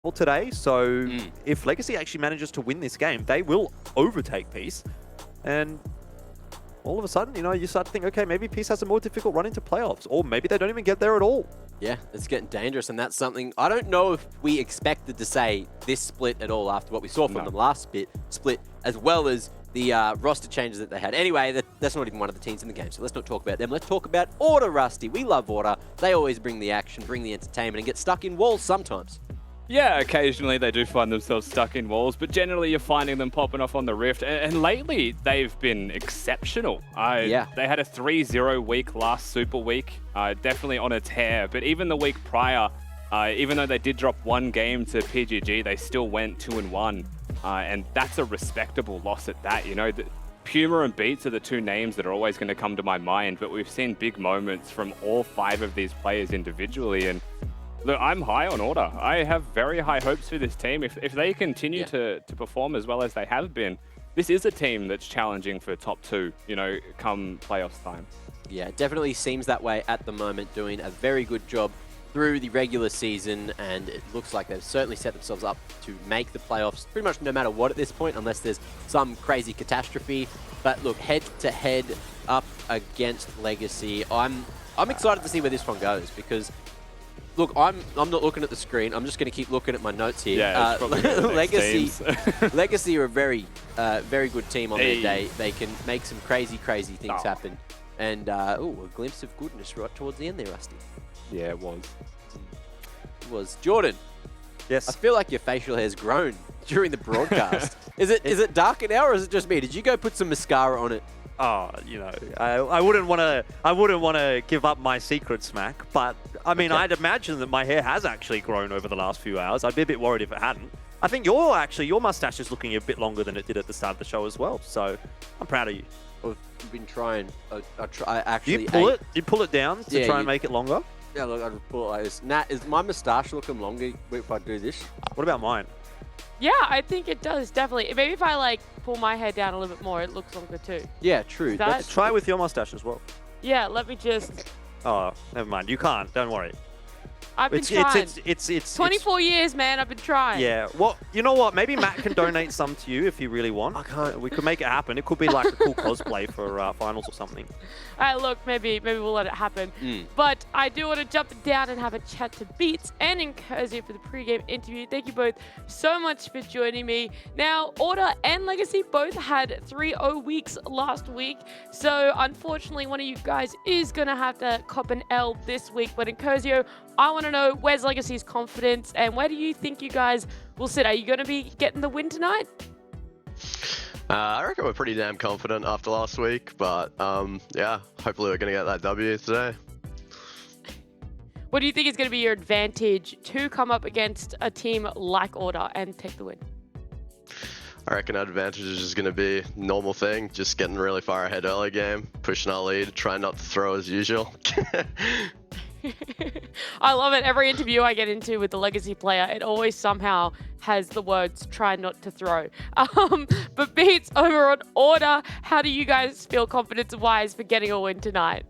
today, so if Legacy actually manages to win this game, they will overtake Peace, and all of a sudden, you know, you start to think, okay, maybe Peace has a more difficult run into playoffs, or maybe they don't even get there at all. Yeah, it's getting dangerous, and that's something I don't know if we expected to say this split at all after what we saw from them last split, as well as the roster changes that they had. Anyway, that's not even one of the teams in the game, so let's not talk about them. Let's talk about Order, Rusty. We love Order. They always bring the action, bring the entertainment, and get stuck in walls sometimes. Yeah, occasionally they do find themselves stuck in walls, but generally you're finding them popping off on the Rift. And lately, they've been exceptional. They had a 3-0 week last Super Week, definitely on a tear. But even the week prior, even though they did drop one game to PGG, they still went 2-1. And that's a respectable loss at that. You know, Puma and Beats are the two names that are always going to come to my mind, but we've seen big moments from all 5 of these players individually. And look, I'm high on Order. I have very high hopes for this team. If they continue to perform as well as they have been, this is a team that's challenging for top 2, you know, come playoffs time. Yeah, it definitely seems that way at the moment, doing a very good job through the regular season, and it looks like they've certainly set themselves up to make the playoffs pretty much no matter what at this point, unless there's some crazy catastrophe. But look, head-to-head up against Legacy. I'm excited to see where this one goes, because look, I'm not looking at the screen. I'm just going to keep looking at my notes here. Yeah, Legacy are a very good team on their day. They can make some crazy things happen. And a glimpse of goodness right towards the end there, Rusty. Yeah, it was. It was. Jordan. Yes. I feel like your facial hair's grown during the broadcast. Is it darker now, or is it just me? Did you go put some mascara on it? Oh, you know, I wouldn't want to give up my secret, Smack, but I mean, I'd imagine that my hair has actually grown over the last few hours. I'd be a bit worried if it hadn't. I think your mustache is looking a bit longer than it did at the start of the show as well. So I'm proud of you. I've been trying. I actually. You pull it down to try and make it longer. Yeah, look, I'd pull it like this. Nat, is my moustache looking longer if I do this? What about mine? Yeah, I think it does, definitely. Maybe if I, like, pull my hair down a little bit more, it looks longer too. Yeah, true. Try it with your mustache as well. Yeah, let me just... Oh, never mind. You can't. Don't worry. I've been trying. It's 24 years, man. I've been trying. Yeah. Well, you know what? Maybe Matt can donate some to you if you really want. I can't. We could make it happen. It could be like a cool cosplay for finals or something. All right, look, maybe we'll let it happen. But I do want to jump down and have a chat to Beats and Incursio for the pregame interview. Thank you both so much for joining me. Now, Order and Legacy both had 3-0 weeks last week. So, unfortunately, one of you guys is going to have to cop an L this week. But Incursio, I want to know, where's Legacy's confidence and where do you think you guys will sit? Are you going to be getting the win tonight? I reckon we're pretty damn confident after last week, but yeah, hopefully we're going to get that W today. What do you think is going to be your advantage to come up against a team like Order and take the win? I reckon our advantage is just going to be normal thing, just getting really far ahead early game, pushing our lead, trying not to throw as usual. I love it. Every interview I get into with the Legacy player, it always somehow has the words "try not to throw." But Beats, over on Order, how do you guys feel confidence-wise for getting a win tonight?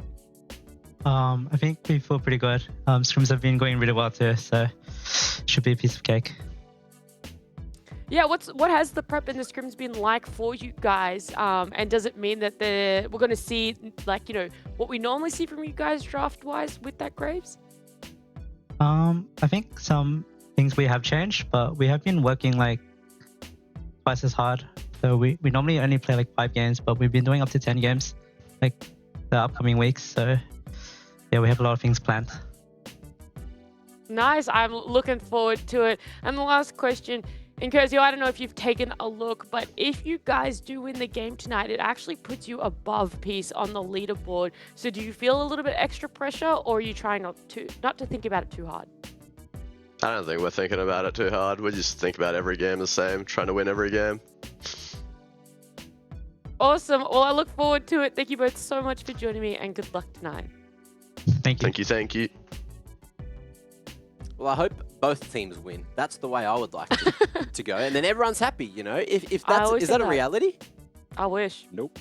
I think we feel pretty good. Scrims have been going really well too, so should be a piece of cake. Yeah, what has the prep and the scrims been like for you guys? And does it mean that we're going to see, like, you know, what we normally see from you guys draft-wise with that Graves? I think some things we have changed, but we have been working like twice as hard. So we normally only play like 5 games, but we've been doing up to 10 games like the upcoming weeks. So yeah, we have a lot of things planned. Nice. I'm looking forward to it. And the last question, Incursio, I don't know if you've taken a look, but if you guys do win the game tonight, it actually puts you above Peace on the leaderboard. So do you feel a little bit extra pressure, or are you trying not to think about it too hard? I don't think we're thinking about it too hard. We just think about every game the same, trying to win every game. Awesome. Well, I look forward to it. Thank you both so much for joining me, and good luck tonight. Thank you. Thank you. Well, I hope both teams win. That's the way I would like to go. And then everyone's happy, you know? Is that a reality? I wish. Nope.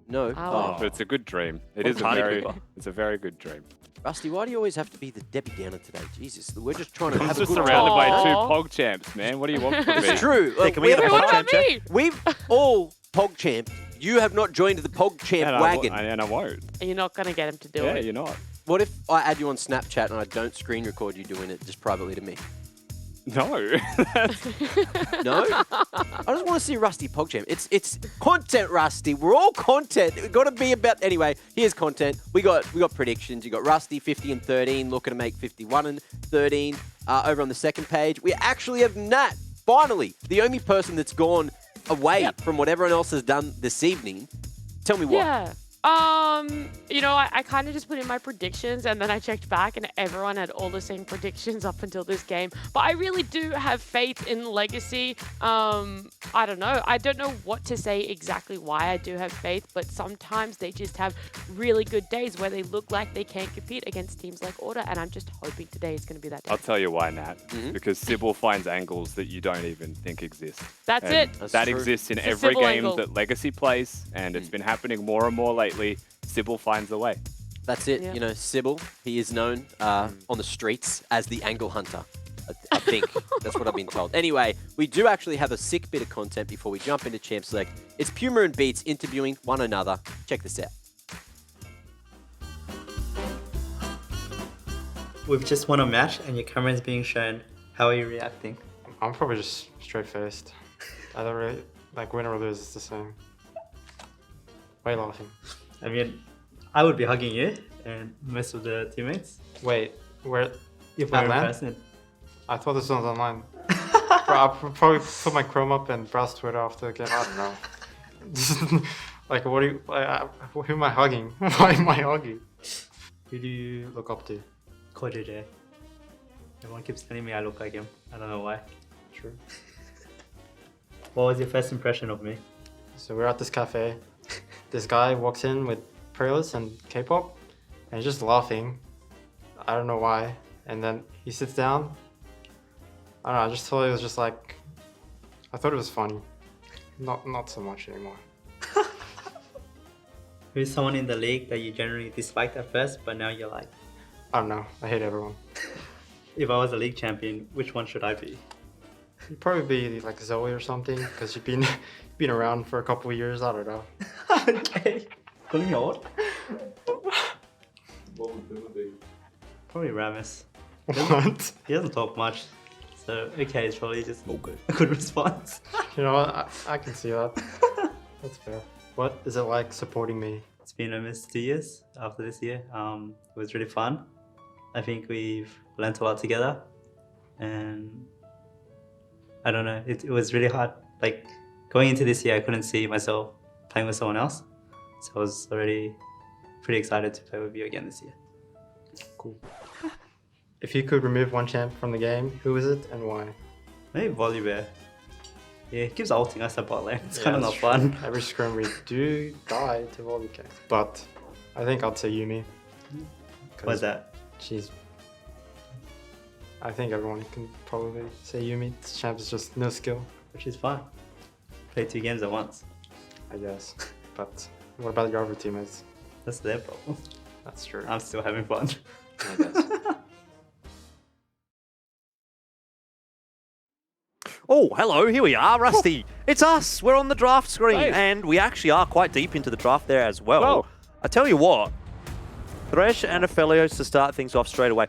No. Oh. But it's a good dream. It's a very good dream. Rusty, why do you always have to be the Debbie Downer today? Jesus, we're just trying to I'm have a just good surrounded by time. two Aw. Pog champs, man. What do you want from me? It's true. Can we get a Wait, Pog what about champ check? me? We've all Pog Champ. You have not joined the Pog Champ And wagon. I won't. You're not going to get him to do Yeah, it. you're not. What if I add you on Snapchat and I don't screen record you doing it just privately to me? No. No? I just want to see Rusty PogChamp. It's content, Rusty. We're all content. We've got to be about... Anyway, here's content. We got predictions. You got Rusty, 50 and 13, looking to make 51 and 13. Over on the second page, we actually have Nat, finally, the only person that's gone away from what everyone else has done this evening. Tell me what. Yeah. You know, I kind of just put in my predictions and then I checked back and everyone had all the same predictions up until this game. But I really do have faith in Legacy. I don't know. I don't know what to say exactly why I do have faith, but sometimes they just have really good days where they look like they can compete against teams like Order, and I'm just hoping today is going to be that day. I'll tell you why, Nat. Because Sybil finds angles that you don't even think exist. That's And it. That's that true. exists in It's a every Sybil game angle. that Legacy plays, and it's been happening more and more lately. Sybil finds a way. That's it. Yeah. You know, Sybil, he is known on the streets as the angle hunter. I think. That's what I've been told. Anyway, we do actually have a sick bit of content before we jump into Champ Select. It's Puma and Beats interviewing one another. Check this out. We've just won a match and your camera is being shown. How are you reacting? I'm probably just straight-faced. I don't really, like, win or lose, it's the same. Why are you laughing? I mean, I would be hugging you and most of the teammates. Wait, where? If we're in Online? person. I thought this was online. Bro, I'll probably put my Chrome up and browse Twitter after the game. I don't know. Like, what do you, who am I hugging? Why am I hugging? Who do you look up to? Cody J. Everyone keeps telling me I look like him. I don't know why. True. What was your first impression of me? So we're at this cafe. This guy walks in with playlists and K-pop, and he's just laughing. I don't know why. And then he sits down. I don't know. I just thought it was just like, I thought it was funny. Not so much anymore. Who's someone in the league that you generally disliked at first, but now you're like, I don't know. I hate everyone. if I was a league champion, which one should I be? You'd probably be like Zoe or something, because you've been around for a couple of years. I don't know. Okay. Calling me old? What would Puma be? Probably Ramus. What? He doesn't talk much. So, okay, it's probably just a good response. You know what? I can see that. That's fair. What is it like supporting me? It's been almost 2 years after this year. It was really fun. I think we've learnt a lot together. And I don't know, it was really hard. Like, going into this year, I couldn't see myself playing with someone else. So I was already pretty excited to play with you again this year. Cool. If you could remove one champ from the game, who is it and why? Maybe Volibear. Yeah, it keeps ulting us at bot lane. It's Yeah, kind of not that's fun. true. Every scrim we do die to Volibear. But I think I'd say Yumi. What's that? She's... I think everyone can probably say Yumi. This champ is just no skill, Which is fine. Play 2 games at once. I guess. But what about your other teammates? That's their problem. That's true. I'm still having fun. I guess. Oh, hello, here we are, Rusty. It's us. We're on the draft screen, Hey. and we actually are quite deep into the draft there as well. Whoa. I tell you what, Thresh and Aphelios to start things off straight away.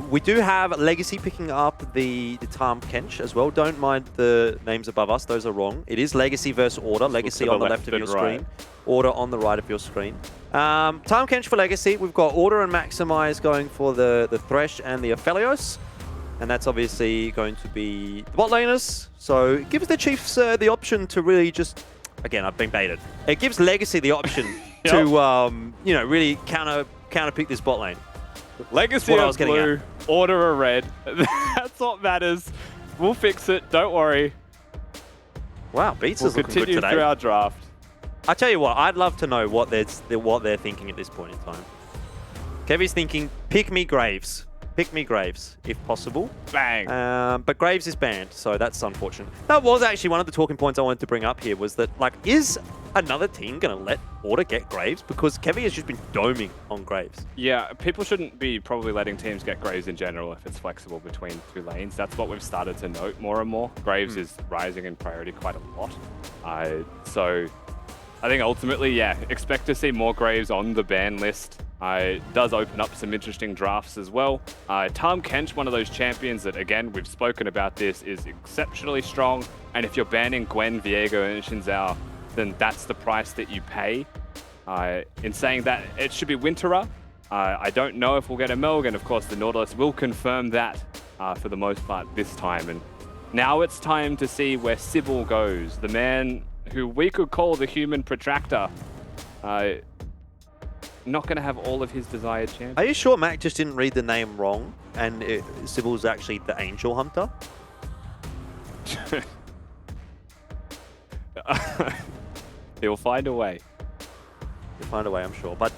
We do have Legacy picking up the Tarm Kench as well. Don't mind the names above us. Those are wrong. It is Legacy versus Order. Legacy to on the the left of left your and right. screen. Order on the right of your screen. Tarm Kench for Legacy. We've got Order and Maximize going for the Thresh and the Aphelios. And that's obviously going to be the bot laners. So it gives the Chiefs the option to really just... Again, I've been baited. It gives Legacy the option to, you know, really counter pick this bot lane. Legacy what I are was getting blue, Order are red. That's what matters. We'll fix it. Don't worry. Wow, Beats We'll is looking good continue today. through our draft. I tell you what, I'd love to know what they're thinking at this point in time. Kevy's thinking, pick me Graves. Pick me Graves, if possible. Bang. But Graves is banned, so that's unfortunate. That was actually one of the talking points I wanted to bring up here, was that, like, is another team going to let Order get Graves? Because Kevy has just been doming on Graves. Yeah, people shouldn't be probably letting teams get Graves in general if it's flexible between 2 lanes. That's what we've started to note more and more. Graves is rising in priority quite a lot. So I think ultimately, yeah, expect to see more Graves on the ban list. It does open up some interesting drafts as well. Tahm Kench, one of those champions that, again, we've spoken about this, is exceptionally strong. And if you're banning Gwen, Viego, and Xin Zhao, then that's the price that you pay. In saying that, it should be Winterer. I don't know if we'll get a Melg, and of course the Nautilus will confirm that for the most part this time. And now it's time to see where Sybil goes, the man who we could call the human protractor. Not going to have all of his desired champions. Are you sure Mac just didn't read the name wrong and Sybil's actually the Angel Hunter? He'll find a way. He'll find a way, I'm sure. But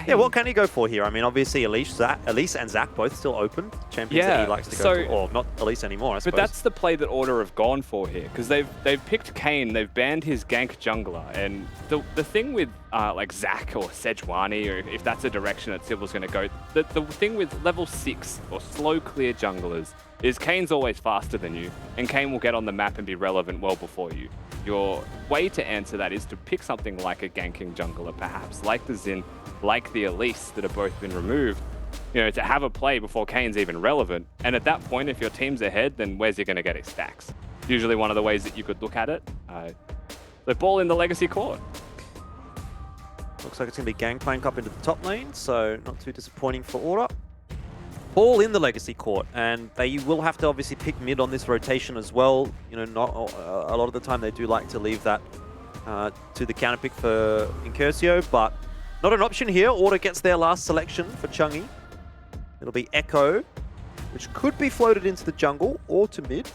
yeah, what can he go for here? I mean, obviously Elise and Zach both still open. Champions that he likes to go for. Or not Elise anymore, I suppose. But that's the play that Order have gone for here. Because they've picked Kayn, they've banned his gank jungler. And the thing with like Zach or Sejuani, or if that's a direction that Sybil's going to go, the thing with level 6 or slow clear junglers is Kayn's always faster than you. And Kayn will get on the map and be relevant well before you. Your way to answer that is to pick something like a ganking jungler, perhaps, like the Xin, like the Elise that have both been removed, you know, to have a play before Kayn's even relevant. And at that point, if your team's ahead, then where's he going to get his stacks? Usually one of the ways that you could look at it. The ball in the Legacy court. Looks like it's going to be Gangplank up into the top lane, so not too disappointing for Order. Ball in the Legacy court, and they will have to obviously pick mid on this rotation as well. You know, not a lot of the time they do like to leave that to the counter pick for Incursio, but not an option here. Order gets their last selection for Chungi. It'll be Echo, which could be floated into the jungle or to mid,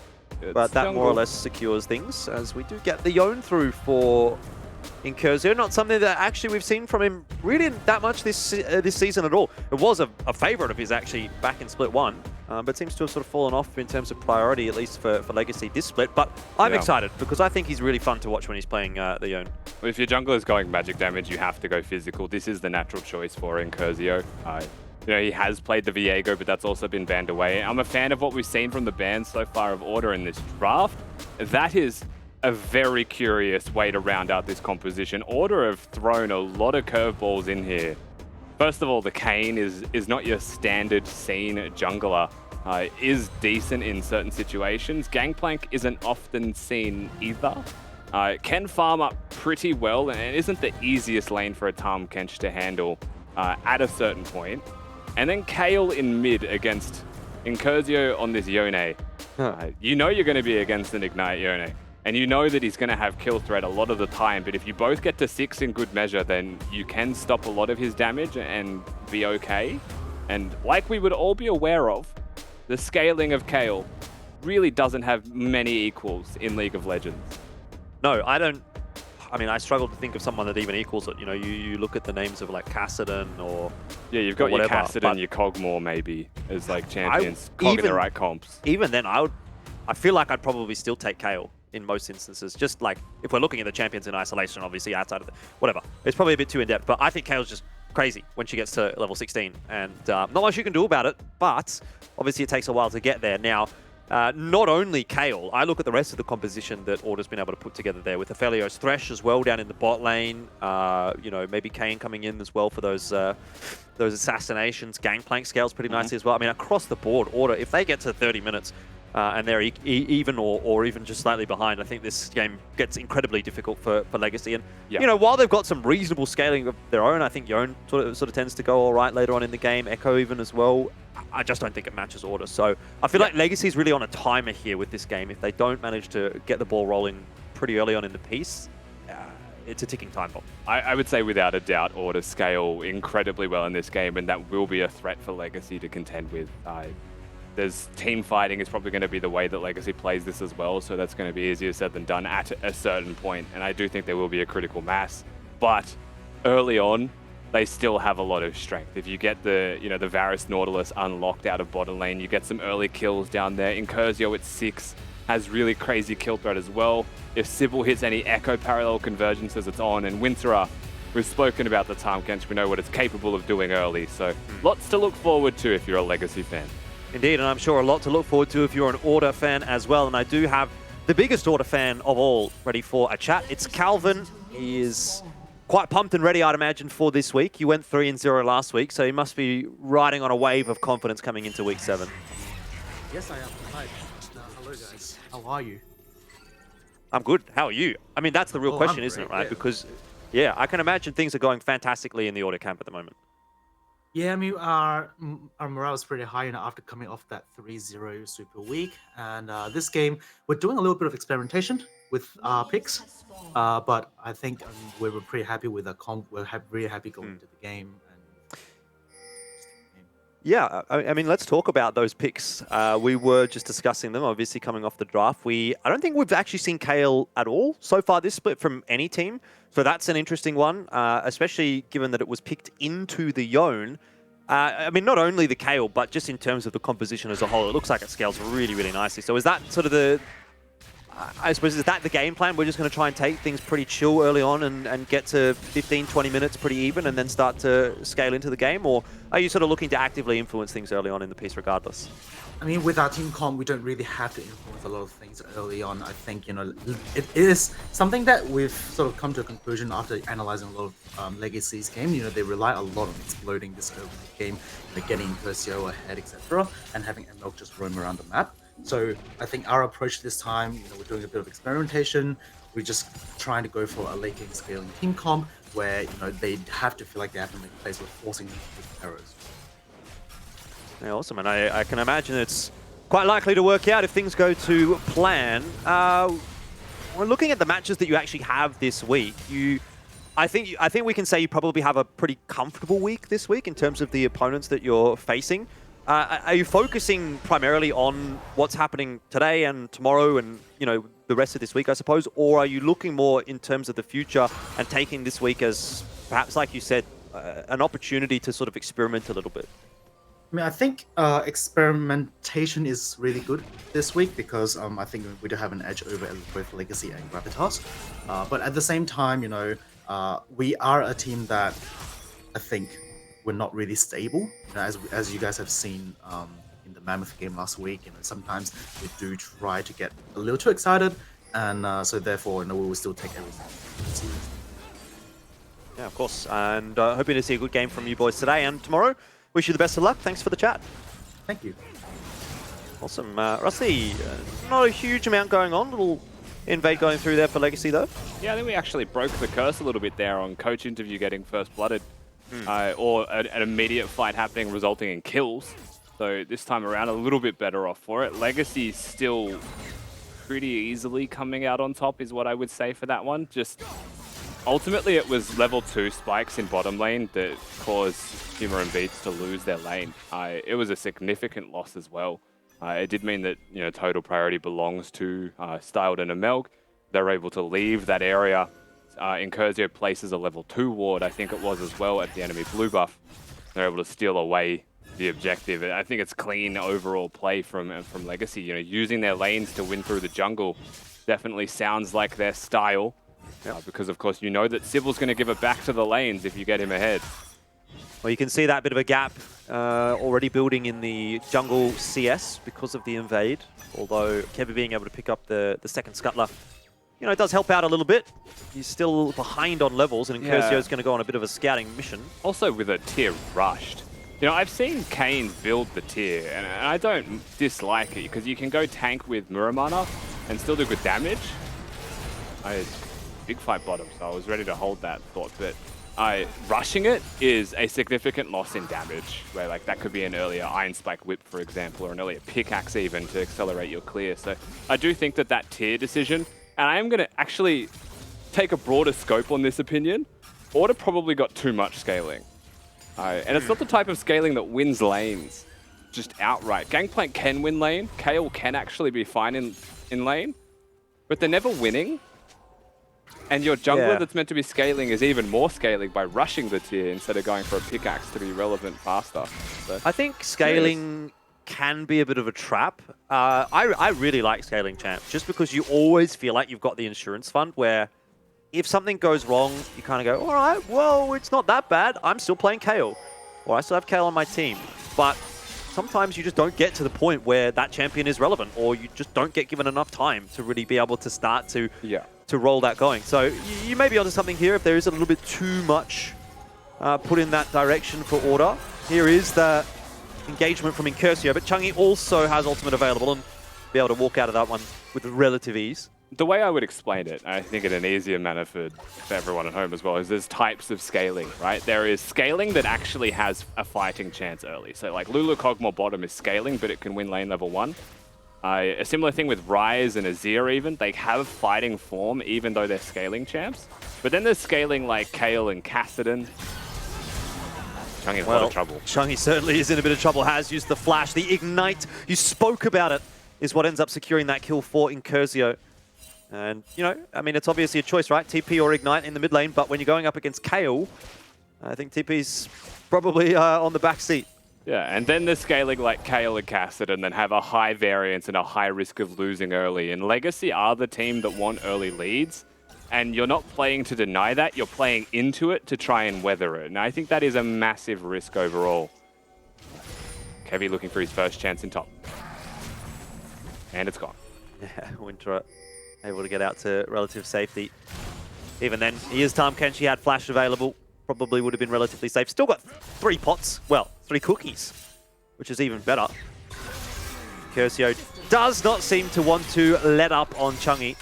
but that more or less secures things, as we do get the Yone through for Incursio. Not something that actually we've seen from him really that much this season at all. It was a favorite of his actually back in Split 1, but seems to have sort of fallen off in terms of priority, at least for Legacy this split. But I'm excited because I think he's really fun to watch when he's playing the Yone. Well, if your jungler is going magic damage, you have to go physical. This is the natural choice for Incursio. You know, he has played the Viego, but that's also been banned away. I'm a fan of what we've seen from the bans so far of Order in this draft. That is a very curious way to round out this composition. Order have thrown a lot of curveballs in here. First of all, the Kayn is not your standard scene jungler. Is decent in certain situations. Gangplank isn't often seen either. Can farm up pretty well and isn't the easiest lane for a Tahm Kench to handle at a certain point. And then Kayle in mid against Incursio on this Yone. You know you're going to be against an Ignite Yone. And you know that he's going to have kill threat a lot of the time, but if you both get to 6 in good measure, then you can stop a lot of his damage and be okay. And like we would all be aware of, the scaling of Kayle really doesn't have many equals in League of Legends. No, I don't. I mean, I struggle to think of someone that even equals it. You know, you look at the names of like Kassadin or yeah, you've got your Kassadin, your Kog'Maw maybe as like champions, Kog in the right comps. Even then, I feel like I'd probably still take Kayle in most instances. Just like if we're looking at the champions in isolation, obviously outside of whatever, it's probably a bit too in depth. But I think Kayle's just crazy when she gets to level 16, and not much you can do about it. But obviously, it takes a while to get there. Now, not only Kayle, I look at the rest of the composition that Order's been able to put together there with Aphelios Thresh as well down in the bot lane. You know, maybe Kayn coming in as well for those assassinations. Gangplank scales pretty nicely as well. I mean, across the board, Order, if they get to 30 minutes and they're even or even just slightly behind, I think this game gets incredibly difficult for Legacy. And you know, while they've got some reasonable scaling of their own, I think Yone sort of tends to go all right later on in the game. Echo even as well. I just don't think it matches Order. So I feel like Legacy's really on a timer here with this game. If they don't manage to get the ball rolling pretty early on in the piece, it's a ticking time bomb. I would say without a doubt, Order scale incredibly well in this game, and that will be a threat for Legacy to contend with. There's team fighting is probably going to be the way that Legacy plays this as well, so that's going to be easier said than done at a certain point, and I do think there will be a critical mass. But early on, they still have a lot of strength. If you get the Varus Nautilus unlocked out of bottom lane, you get some early kills down there. Incursio at 6, has really crazy kill threat as well. If Sybil hits any Echo parallel convergences, it's on. And Winterer, we've spoken about the time Kench. We know what it's capable of doing early. So lots to look forward to if you're a Legacy fan. Indeed, and I'm sure a lot to look forward to if you're an Order fan as well. And I do have the biggest Order fan of all ready for a chat. It's Calvin. He is quite pumped and ready, I'd imagine, for this week. You went 3-0 last week, so he must be riding on a wave of confidence coming into week 7. Yes, I am. Hi. Hello, guys. How are you? I'm good. How are you? I mean, that's the real question, I'm isn't it, great, right? yeah. Because, yeah, I can imagine things are going fantastically in the Order camp at the moment. Yeah, I mean, our morale is pretty high after coming off that 3-0 super week. And this game, we're doing a little bit of experimentation with our picks. But I think we were pretty happy with the comp. We're really happy going into the game. Yeah, I mean, let's talk about those picks. We were just discussing them, obviously, coming off the draft. I don't think we've actually seen Kale at all so far this split from any team. So that's an interesting one, especially given that it was picked into the Yone. I mean, not only the Kale, but just in terms of the composition as a whole, it looks like it scales really, really nicely. So is that sort of I suppose, is that the game plan? We're just going to try and take things pretty chill early on and get to 15, 20 minutes pretty even and then start to scale into the game? Or are you sort of looking to actively influence things early on in the piece regardless? I mean, with our team comp, we don't really have to influence a lot of things early on. I think, it is something that we've sort of come to a conclusion after analyzing a lot of Legacy's game. They rely a lot on exploding this early game, getting Percio ahead, etc., and having ML just roam around the map. So I think our approach this time, we're doing a bit of experimentation. We're just trying to go for a late game scaling team comp where, they have to feel like they have to make plays. We're forcing them to make errors. Yeah, awesome. And I can imagine it's quite likely to work out if things go to plan. We're looking at the matches that you actually have this week. I think we can say you probably have a pretty comfortable week this week in terms of the opponents that you're facing. Are you focusing primarily on what's happening today and tomorrow and, the rest of this week, I suppose? Or are you looking more in terms of the future and taking this week as, perhaps, like you said, an opportunity to sort of experiment a little bit? I mean, I think experimentation is really good this week because I think we do have an edge over both Legacy and Gravitas. But at the same time, we are a team that I think we're not really stable. As you guys have seen in the Mammoth game last week, sometimes we do try to get a little too excited, and so therefore, we will still take everything seriously. Yeah, of course. And hoping to see a good game from you boys today and tomorrow. Wish you the best of luck. Thanks for the chat. Thank you. Awesome. Rusty, not a huge amount going on. Little invade going through there for Legacy, though. Yeah, I think we actually broke the curse a little bit there on Coach Interview getting first blooded. Or an immediate fight happening resulting in kills. So this time around, a little bit better off for it. Legacy still pretty easily coming out on top is what I would say for that one. Just ultimately, it was level 2 spikes in bottom lane that caused Humor and Beats to lose their lane. It was a significant loss as well. It did mean that total priority belongs to Styled and Amelg. They're able to leave that area. Incursio places a level 2 ward, I think it was as well, at the enemy blue buff. They're able to steal away the objective. I think it's clean overall play from Legacy. Using their lanes to win through the jungle definitely sounds like their style. Because of course that Sybil's going to give it back to the lanes if you get him ahead. Well, you can see that bit of a gap already building in the jungle CS because of the invade. Although Kevin being able to pick up the second scuttler, it does help out a little bit. He's still behind on levels, and Incursio's going to go on a bit of a scouting mission. Also with a tier rushed. I've seen Kane build the tier, and I don't dislike it, because you can go tank with Muramana and still do good damage. Big fight bottom, so I was ready to hold that thought, but rushing it is a significant loss in damage, where that could be an earlier Iron Spike Whip, for example, or an earlier pickaxe even to accelerate your clear. So I do think that tier decision, and I am going to actually take a broader scope on this opinion. Order probably got too much scaling. And it's not the type of scaling that wins lanes just outright. Gangplank can win lane. Kale can actually be fine in lane. But they're never winning. And your jungler that's meant to be scaling is even more scaling by rushing the tier instead of going for a pickaxe to be relevant faster. So, I think scaling can be a bit of a trap. I really like scaling champs just because you always feel like you've got the insurance fund where if something goes wrong, you kind of go, all right, well, it's not that bad. I'm still playing Kale, or I still have Kale on my team. But sometimes you just don't get to the point where that champion is relevant, or you just don't get given enough time to really be able to start to roll that going. So you may be onto something here if there is a little bit too much put in that direction for order. Here is the engagement from Incursio, but Chungi also has ultimate available and be able to walk out of that one with relative ease. The way I would explain it, I think in an easier manner for everyone at home as well, is there's types of scaling, right? There is scaling that actually has a fighting chance early. So like Lulu Kog'Maw bottom is scaling, but it can win lane level 1. A similar thing with Ryze and Azir even. They have fighting form even though they're scaling champs. But then there's scaling like Kayle and Kassadin. Chungi in a lot of trouble. Chungi certainly is in a bit of trouble. Has used the flash. The Ignite, you spoke about it, is what ends up securing that kill for Incursio. And, you know, I mean, it's obviously a choice, right? TP or Ignite in the mid lane, but when you're going up against Kayle, I think TP's probably on the back seat. Yeah, and then the scaling like Kayle and Kassadin then have a high variance and a high risk of losing early. And Legacy are the team that want early leads, and you're not playing to deny that, you're playing into it to try and weather it. And I think that is a massive risk overall. Kevy looking for his first chance in top. And it's gone. Yeah, Winter able to get out to relative safety. Even then, he is Tahm Kenshi, had flash available. Probably would have been relatively safe. Still got 3 pots. Well, 3 cookies, which is even better. Curcio does not seem to want to let up on Chungi.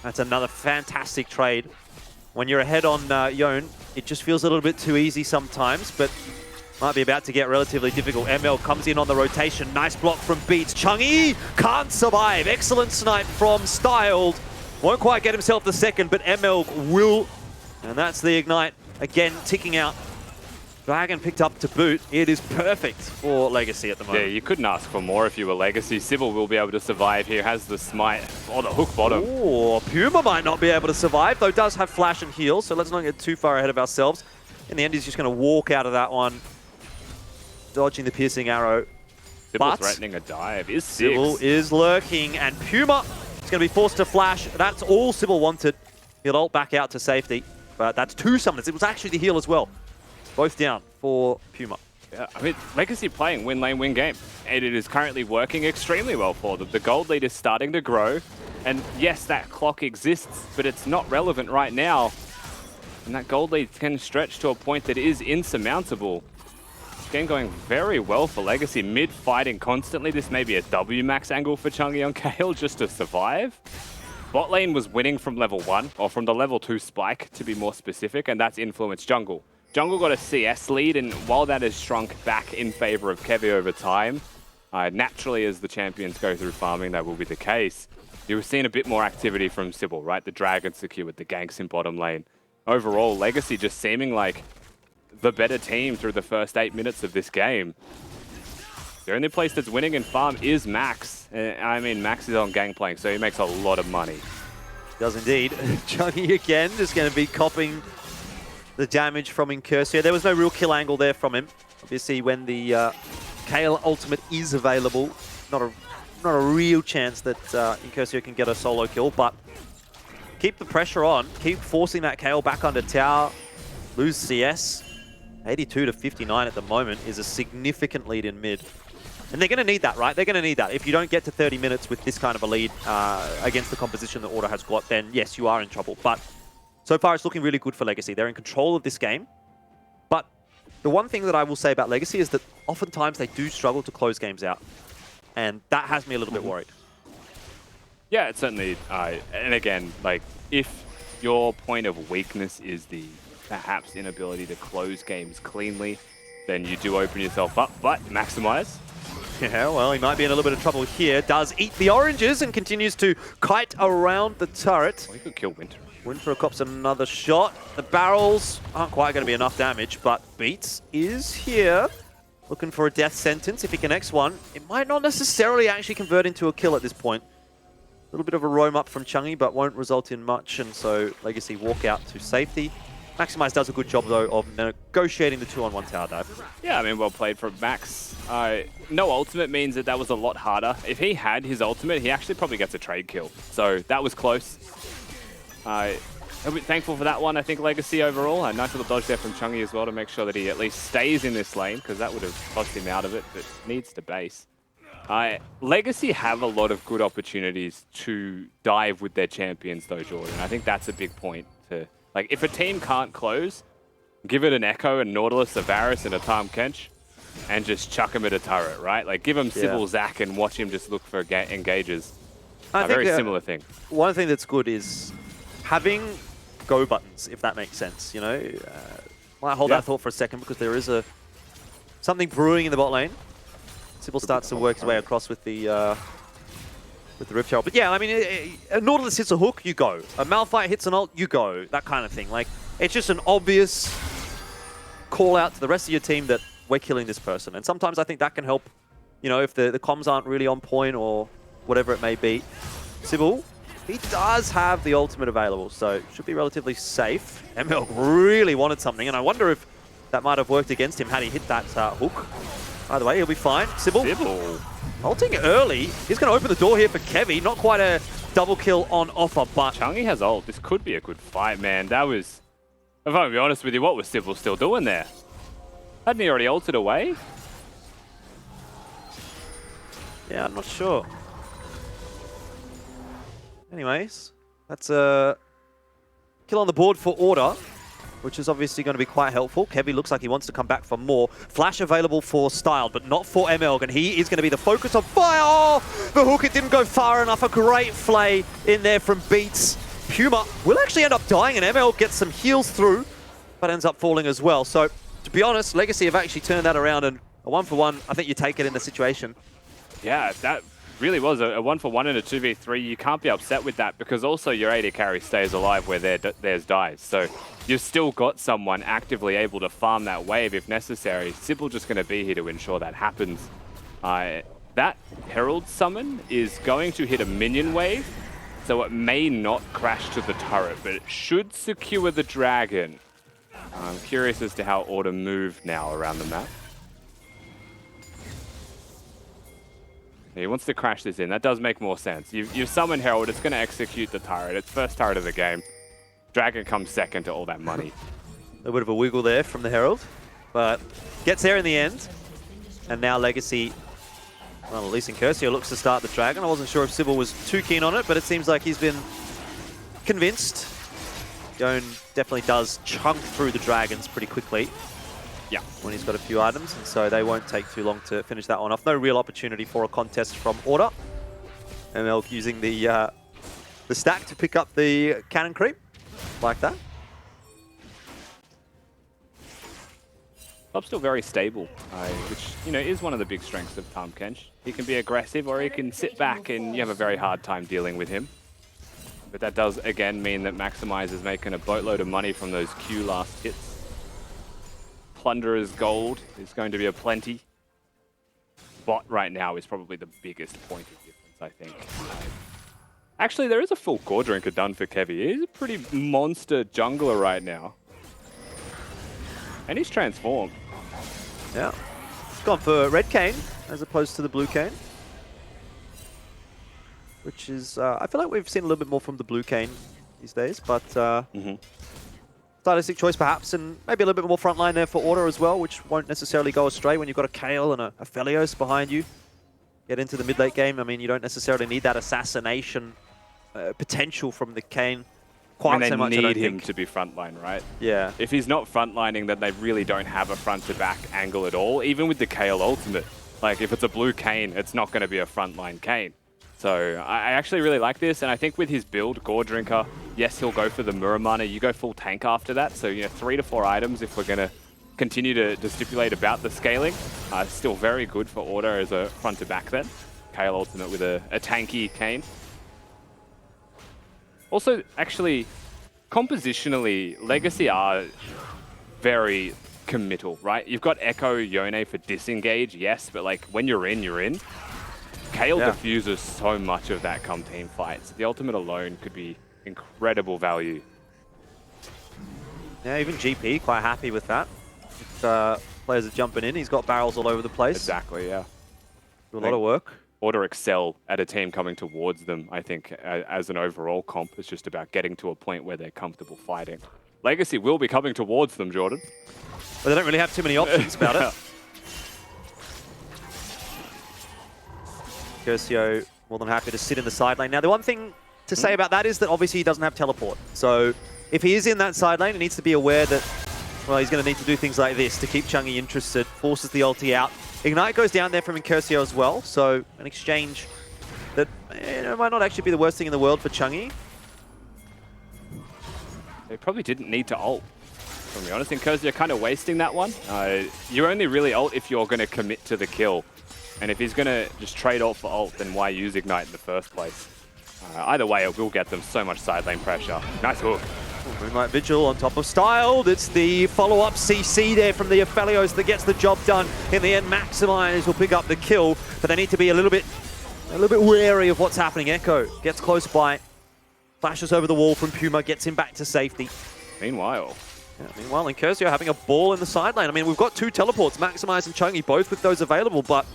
That's another fantastic trade. When you're ahead on Yone, it just feels a little bit too easy sometimes, but might be about to get relatively difficult. ML comes in on the rotation. Nice block from Beats. Chungi can't survive. Excellent snipe from Styled. Won't quite get himself the second, but ML will. And that's the Ignite. Again, ticking out. Dragon picked up to boot. It is perfect for Legacy at the moment. Yeah, you couldn't ask for more if you were Legacy. Sybil will be able to survive here. Has the smite or the hook bottom. Oh, Puma might not be able to survive, though does have flash and heal, so let's not get too far ahead of ourselves. In the end, he's just going to walk out of that one, dodging the piercing arrow. Sybil threatening a dive. Is Sybil is lurking, and Puma is going to be forced to flash. That's all Sybil wanted. He'll ult back out to safety, but that's 2 summons. It was actually the heal as well. Both down for Puma. Yeah, I mean, Legacy playing win lane, win game. And it is currently working extremely well for them. The gold lead is starting to grow. And yes, that clock exists, but it's not relevant right now. And that gold lead can stretch to a point that is insurmountable. Game going very well for Legacy. Mid fighting constantly. This may be a W max angle for Chungi on Kayle just to survive. Bot lane was winning from level 1, or from the level 2 spike to be more specific, and that's influenced jungle. Jungle got a CS lead, and while that has shrunk back in favor of Kevy over time, naturally as the champions go through farming, that will be the case. You've seen a bit more activity from Sybil, right? The Dragon secured, the ganks in bottom lane. Overall, Legacy just seeming like the better team through the first 8 minutes of this game. The only place that's winning in farm is Max. I mean, Max is on Gangplank, so he makes a lot of money. Does indeed. Chungi again just going to be copping the damage from Incursio. There was no real kill angle there from him. Obviously, when the Kayle ultimate is available, not a real chance that Incursio can get a solo kill, but keep the pressure on. Keep forcing that Kayle back under tower. Lose CS. 82 to 59 at the moment is a significant lead in mid. And they're going to need that, right? They're going to need that. If you don't get to 30 minutes with this kind of a lead against the composition that Order has got, then yes, you are in trouble. But so far, it's looking really good for Legacy. They're in control of this game. But the one thing that I will say about Legacy is that oftentimes they do struggle to close games out. And that has me a little bit worried. Yeah, it's certainly, and again, like, if your point of weakness is the perhaps inability to close games cleanly, then you do open yourself up, but maximize. Yeah, well, he might be in a little bit of trouble here. Does eat the oranges and continues to kite around the turret. Well, he could kill Winter. Winter cops another shot. The barrels aren't quite going to be enough damage, but Beats is here. Looking for a death sentence. If he connects one, it might not necessarily actually convert into a kill at this point. A little bit of a roam up from Chungi, but won't result in much, and so Legacy walk out to safety. Maximize does a good job, though, of negotiating the 2-on-1 tower dive. Yeah, I mean, well played from Max. No ultimate means that was a lot harder. If he had his ultimate, he actually probably gets a trade kill. So that was close. A bit thankful for that one, I think, Legacy overall. A nice little dodge there from Chungy as well to make sure that he at least stays in this lane, because that would have cost him out of it, but needs to base. Legacy have a lot of good opportunities to dive with their champions, though, Jordan. I think that's a big point. Like, if a team can't close, give it an Echo, a Nautilus, a Varus, and a Tahm Kench, and just chuck him at a turret, right? Like, give him Sybil Zac and watch him just look for engages. A very similar thing. One thing that's good is having go buttons, if that makes sense. You know, might hold that thought for a second because there is something brewing in the bot lane. Sybil starts to work his way across with the Rift Herald. But yeah, I mean, a Nautilus hits a hook, you go. A Malphite hits an ult, you go. That kind of thing. Like, it's just an obvious call out to the rest of your team that we're killing this person. And sometimes I think that can help, you know, if the comms aren't really on point or whatever it may be. Sybil, he does have the ultimate available, so should be relatively safe. ML really wanted something, and I wonder if that might have worked against him had he hit that hook. Either way, he'll be fine. Sybil. Ulting early. He's going to open the door here for Kevy. Not quite a double kill on offer, but... Chungy has ult. This could be a good fight, man. That was... If I'm going to be honest with you, what was Sybil still doing there? Hadn't he already ulted away? Yeah, I'm not sure. Anyways, that's a kill on the board for Order, which is obviously going to be quite helpful. Kevy looks like he wants to come back for more. Flash available for Styled, but not for ML, and he is going to be the focus of fire. Oh, the hook, it didn't go far enough. A great flay in there from Beats. Puma will actually end up dying, and ML gets some heals through, but ends up falling as well. So, to be honest, Legacy have actually turned that around, and a 1-for-1, I think you take it in the situation. Yeah, that really was a 1-for-1 and a 2v3. You can't be upset with that because also your AD carry stays alive where theirs dies. So you've still got someone actively able to farm that wave if necessary. Sybil just going to be here to ensure that happens. That Herald summon is going to hit a minion wave, so it may not crash to the turret, but it should secure the dragon. I'm curious as to how Order move now around the map. He wants to crash this in. That does make more sense. You've summoned Herald, it's going to execute the turret. It's first turret of the game. Dragon comes second to all that money. A bit of a wiggle there from the Herald, but gets there in the end. And now Legacy, well, at least Incursio looks to start the Dragon. I wasn't sure if Sybil was too keen on it, but it seems like he's been convinced. Yone definitely does chunk through the Dragons pretty quickly. Yeah, when he's got a few items, and so they won't take too long to finish that one off. No real opportunity for a contest from Order. ML using the stack to pick up the cannon creep, like that. Bob's still very stable, which, you know, is one of the big strengths of Tahm Kench. He can be aggressive or he can sit back and you have a very hard time dealing with him. But that does, again, mean that Maximize is making a boatload of money from those Q last hits. Plunderer's gold is going to be a plenty. Bot right now is probably the biggest point of difference, I think. Actually, there is a full core drinker done for Kevy. He's a pretty monster jungler right now. And he's transformed. Yeah. He's gone for red cane as opposed to the blue cane. Which is, I feel like we've seen a little bit more from the blue cane these days, but stylistic choice perhaps, and maybe a little bit more frontline there for Order as well, which won't necessarily go astray when you've got a Kayle and a Felios behind you. Get into the mid-late game, I mean, you don't necessarily need that assassination potential from the Kayn quite so much, I don't think. They need him to be frontline, right? Yeah. If he's not frontlining, then they really don't have a front-to-back angle at all, even with the Kayle ultimate. Like, if it's a blue Kayn, it's not going to be a frontline Kayn. So I actually really like this, and I think with his build, Gore Drinker, yes, he'll go for the Muramana. You go full tank after that, so 3 to 4 items if we're going to continue to stipulate about the scaling. Still very good for Order as a front-to-back then. Kayle ultimate with a tanky Kayn. Also, actually, compositionally, Legacy are very committal, right? You've got Echo, Yone for disengage, yes, but like when you're in, you're in. Kayle diffuses so much of that come team fights. The ultimate alone could be incredible value. Yeah, even GP quite happy with that. Players are jumping in. He's got barrels all over the place. Exactly, yeah. Do a lot of work. Order excel at a team coming towards them, I think, as an overall comp. It's just about getting to a point where they're comfortable fighting. Legacy will be coming towards them, Jordan. But they don't really have too many options about it. Curcio more than happy to sit in the side lane. Now, the one thing to say about that is that obviously he doesn't have teleport. So if he is in that side lane, he needs to be aware that, well, he's going to need to do things like this to keep Chungi interested, forces the ulti out. Ignite goes down there from Incurcio as well, so an exchange that might not actually be the worst thing in the world for Chungi. They probably didn't need to ult, to be honest. Incurcio kind of wasting that one. You only really ult if you're going to commit to the kill. And if he's going to just trade ult for ult, then why use Ignite in the first place? Either way, it will get them so much side lane pressure. Nice hook. Moonlight Vigil on top of Styled. It's the follow-up CC there from the Aphelios that gets the job done. In the end, Maximize will pick up the kill, but they need to be a little bit wary of what's happening. Echo gets close by, flashes over the wall from Puma, gets him back to safety. Meanwhile, Incurcio having a ball in the side lane. I mean, we've got 2 teleports, Maximize and Chungi, both with those available, but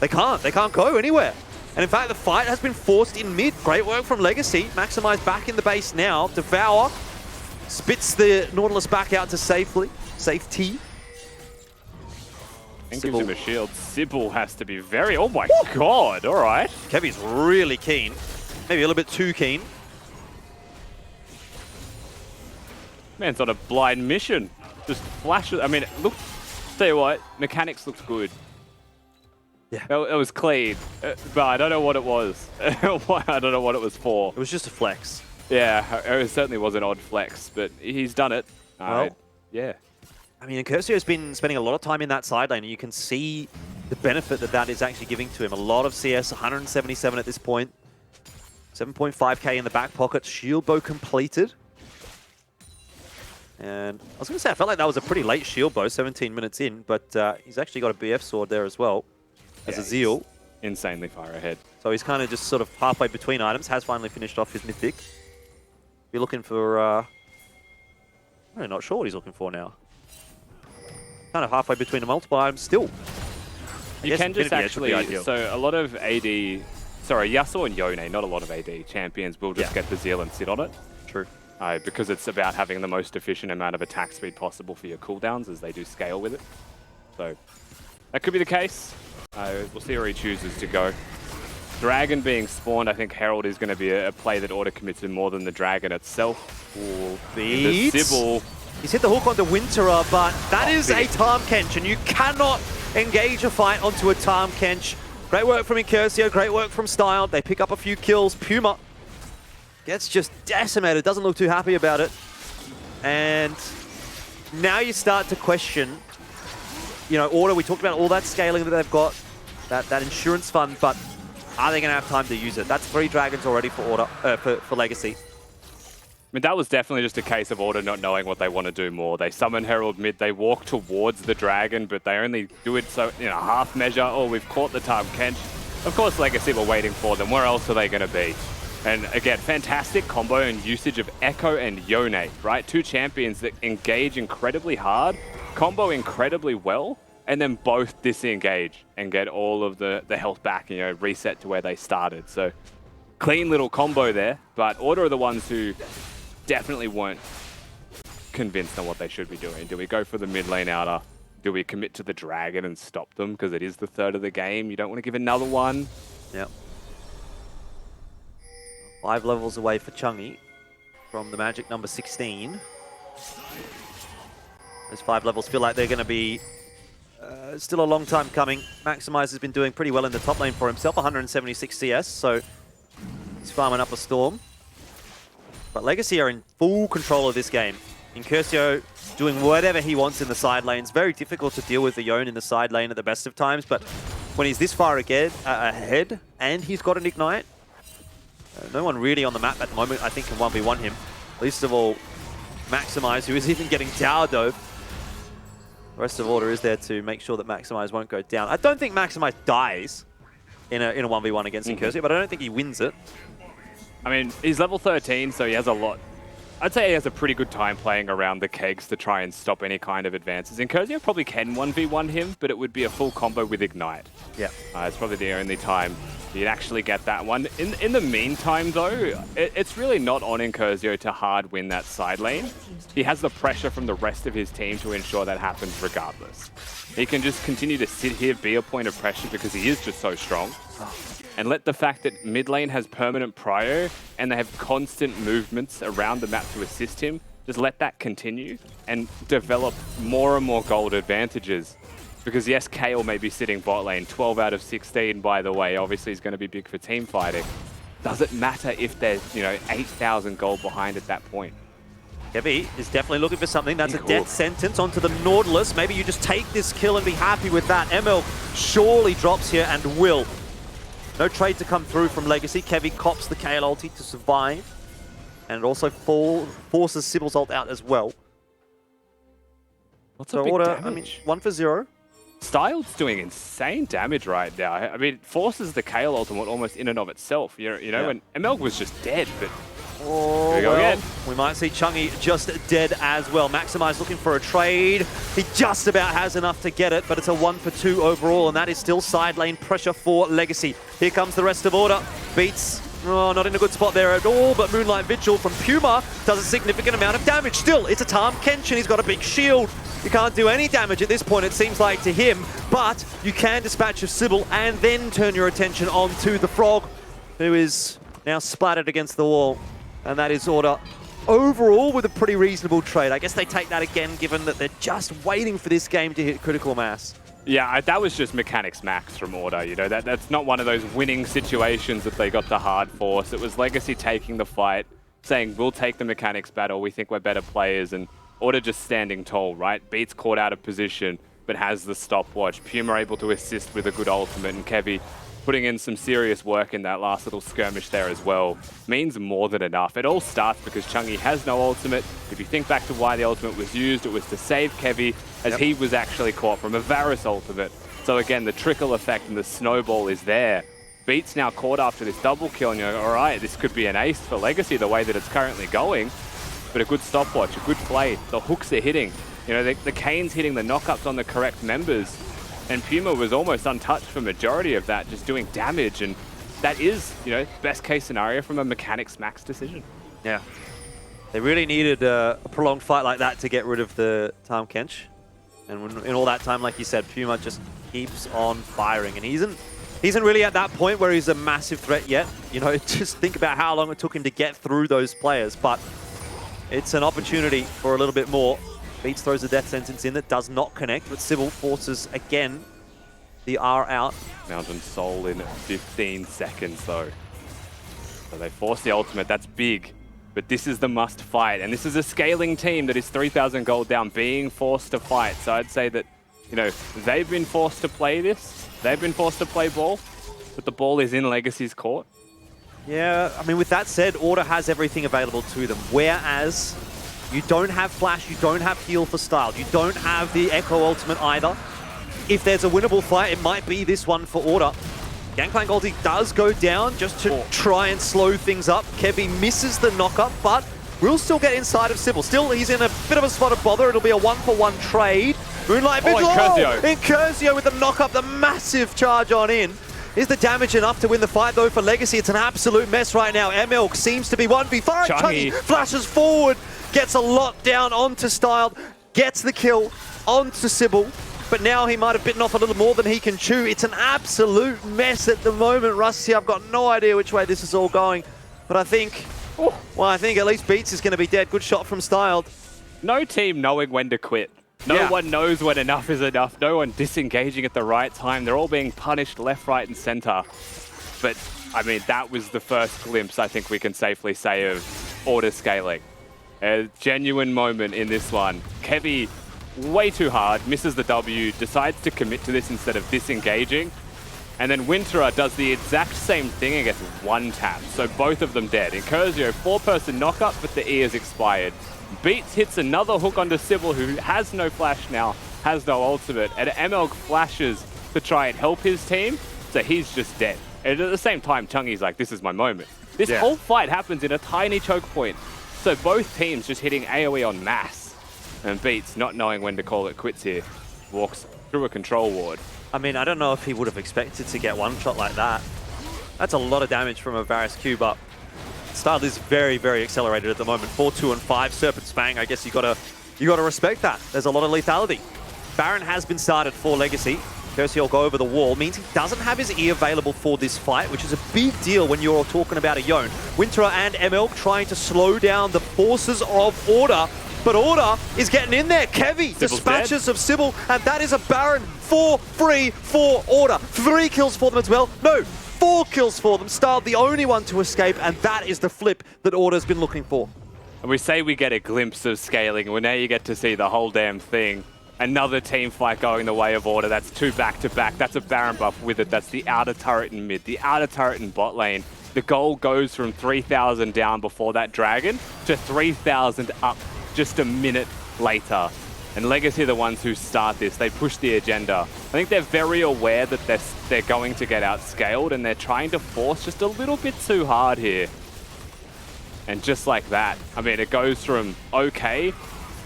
they can't go anywhere. And in fact, the fight has been forced in mid. Great work from Legacy. Maximize back in the base now. Devour spits the Nautilus back out to safety. And gives him a shield. Sybil has to be very... Oh my god, all right. Kevy's really keen. Maybe a little bit too keen. Man's on a blind mission. Just flashes. I mean, look, tell you what, mechanics looks good. Yeah. It was clean, but I don't know what it was. I don't know what it was for. It was just a flex. Yeah, it certainly was an odd flex, but he's done it. Well, yeah. I mean, Incurcio's been spending a lot of time in that side lane, and you can see the benefit that is actually giving to him. A lot of CS, 177 at this point. 7.5k in the back pocket. Shield bow completed. And I was going to say, I felt like that was a pretty late shield bow, 17 minutes in, but he's actually got a BF sword there as well. As a Zeal. Insanely far ahead. So he's kind of just sort of halfway between items. Has finally finished off his mythic. Be looking for... I'm not sure what he's looking for now. Kind of halfway between the multiple items still. You can just actually... So a lot of AD... Sorry, Yasuo and Yone, not a lot of AD champions will just get the Zeal and sit on it. True. Because it's about having the most efficient amount of attack speed possible for your cooldowns as they do scale with it. So that could be the case. We'll see where he chooses to go. Dragon being spawned, I think Herald is going to be a play that auto-commits more than the Dragon itself. Beats. Sybil. He's hit the hook onto Winterer, but that is a Tarm Kench, and you cannot engage a fight onto a Tarm Kench. Great work from Incurcio, great work from Style. They pick up a few kills. Puma gets just decimated, doesn't look too happy about it. And now you start to question, Order, we talked about all that scaling that they've got, that insurance fund, but are they going to have time to use it? That's 3 dragons already for Order, for Legacy. I mean, that was definitely just a case of Order not knowing what they want to do more. They summon Herald mid, they walk towards the dragon, but they only do it so, half measure. Oh, we've caught the Tarm Kench. Of course, Legacy were waiting for them. Where else are they going to be? And again, fantastic combo and usage of Echo and Yone, right? 2 champions that engage incredibly hard, combo incredibly well, and then both disengage and get all of the health back, reset to where they started. So clean little combo there, but Order are the ones who definitely weren't convinced on what they should be doing. Do we go for the mid lane outer? Do we commit to the dragon and stop them? Because it is the 3rd of the game. You don't want to give another one. Yep. 5 levels away for Chungi from the magic number 16. Those 5 levels feel like they're going to be still a long time coming. Maximize has been doing pretty well in the top lane for himself, 176 CS, so he's farming up a storm. But Legacy are in full control of this game. Incurcio doing whatever he wants in the side lanes. Very difficult to deal with the Yone in the side lane at the best of times, but when he's this far ahead and he's got an Ignite, no one really on the map at the moment, I think, can 1v1 him. Least of all, Maximize, who is even getting towered though. The rest of Order is there to make sure that Maximize won't go down. I don't think Maximize dies in a 1v1 against Incurcio, but I don't think he wins it. I mean, he's level 13, so he has a lot I'd say he has a pretty good time playing around the kegs to try and stop any kind of advances. Incursio probably can 1v1 him, but it would be a full combo with Ignite. Yeah. It's probably the only time you'd actually get that one. In the meantime, though, it's really not on Incursio to hard win that side lane. He has the pressure from the rest of his team to ensure that happens regardless. He can just continue to sit here, be a point of pressure because he is just so strong. And let the fact that mid lane has permanent prio and they have constant movements around the map to assist him, just let that continue and develop more and more gold advantages. Because yes, Kayle may be sitting bot lane, 12 out of 16 by the way, obviously he's going to be big for team fighting. Does it matter if there's, 8,000 gold behind at that point? Kevy is definitely looking for something. That's a death sentence onto the Nautilus. Maybe you just take this kill and be happy with that. ML surely drops here and will. No trade to come through from Legacy. Kevy cops the Kayle ulti to survive. And it also forces Sibyl's ult out as well. What's a big damage? 1 for 0. Styled's doing insane damage right now. I mean, it forces the Kayle ultimate almost in and of itself. When ML was just dead, but oh, here we go again. We might see Chungy just dead as well. Maximize looking for a trade. He just about has enough to get it, but it's a 1 for 2 overall, and that is still side lane pressure for Legacy. Here comes the rest of Order. Beats, not in a good spot there at all, but Moonlight Vigil from Puma does a significant amount of damage. Still, it's a Tahm Kench, and he's got a big shield. You can't do any damage at this point, it seems like, to him, but you can dispatch of Sybil and then turn your attention onto the Frog, who is now splattered against the wall. And that is Order overall with a pretty reasonable trade. I guess they take that again, given that they're just waiting for this game to hit critical mass. Yeah, that was just mechanics max from Order. That's not one of those winning situations that they got the hard force. It was Legacy taking the fight, saying, we'll take the mechanics battle, we think we're better players, and Order just standing tall, right? Beats caught out of position, but has the stopwatch. Puma able to assist with a good ultimate, and Kevy putting in some serious work in that last little skirmish there as well. Means more than enough. It all starts because Chungy has no ultimate. If you think back to why the ultimate was used, it was to save Kevy, as he was actually caught from a Varus ultimate. So again, the trickle effect and the snowball is there. Beats now caught after this double kill, and you're like, all right, this could be an ace for Legacy the way that it's currently going. But a good stopwatch, a good play. The hooks are hitting. The Kane's hitting the knockups on the correct members. And Puma was almost untouched for majority of that, just doing damage. And that is, best case scenario from a mechanics max decision. Yeah. They really needed a prolonged fight like that to get rid of the Tahm Kench. And in all that time, like you said, Puma just keeps on firing. And he isn't really at that point where he's a massive threat yet. Just think about how long it took him to get through those players. But it's an opportunity for a little bit more. Beats throws a death sentence in that does not connect, but Sybil forces again the R out. Mountain Soul in 15 seconds though. So they force the ultimate, that's big. But this is the must fight, and this is a scaling team that is 3,000 gold down, being forced to fight. So I'd say that, they've been forced to play this. They've been forced to play ball, but the ball is in Legacy's court. Yeah, I mean, with that said, Order has everything available to them, whereas you don't have Flash, you don't have heal for Style, you don't have the Echo ultimate either. If there's a winnable fight, it might be this one for Order. Gangplank ulti does go down just to try and slow things up. Kevy misses the knockup, but will still get inside of Sybil. Still, he's in a bit of a spot of bother. It'll be a 1-for-1 trade. Moonlight Vigil! Incursio with the knockup, the massive charge on in. Is the damage enough to win the fight, though, for Legacy? It's an absolute mess right now. ML seems to be 1v5. Chungy flashes forward, gets a lot down onto Styled, gets the kill onto Sybil, but now he might have bitten off a little more than he can chew. It's an absolute mess at the moment, Rusty. I've got no idea which way this is all going, but I think at least Beats is going to be dead. Good shot from Styled. No team knowing when to quit. No one knows when enough is enough. No one disengaging at the right time. They're all being punished left, right, and center. But, I mean, that was the first glimpse, I think we can safely say, of Order scaling. A genuine moment in this one. Kevy, way too hard, misses the W, decides to commit to this instead of disengaging. And then Winterer does the exact same thing and gets one tap. So both of them dead. Incursio, 4-person knockup, but the E is expired. Beats hits another hook onto Sybil, who has no flash now, has no ultimate, and ML flashes to try and help his team, so he's just dead. And at the same time, Chungy's like, this is my moment. This whole fight happens in a tiny choke point. So both teams just hitting AoE on mass. And Beats, not knowing when to call it quits here, walks through a control ward. I mean, I don't know if he would have expected to get one shot like that. That's a lot of damage from a Varus Q, but Style is very, very accelerated at the moment. 4, 2, and 5. Serpent's Fang, I guess you gotta respect that. There's a lot of lethality. Baron has been started for Legacy. Kersey will go over the wall, means he doesn't have his E available for this fight, which is a big deal when you're talking about a Yone. Winterer and ML trying to slow down the forces of Order, but Order is getting in there. Kevy dispatches of Sybil, and that is a Baron for free for Order. 3 kills for them as well. No, 4 kills for them. Style the only one to escape, and that is the flip that Order's been looking for. And we say we get a glimpse of scaling, well, now you get to see the whole damn thing. Another team fight going the way of Order. That's 2 back-to-back. That's a Baron buff with it. That's the outer turret in mid, the outer turret in bot lane. The goal goes from 3,000 down before that Dragon to 3,000 up just a minute later. And Legacy are the ones who start this. They push the agenda. I think they're very aware that they're going to get outscaled, and they're trying to force just a little bit too hard here. And just like that, I mean, it goes from okay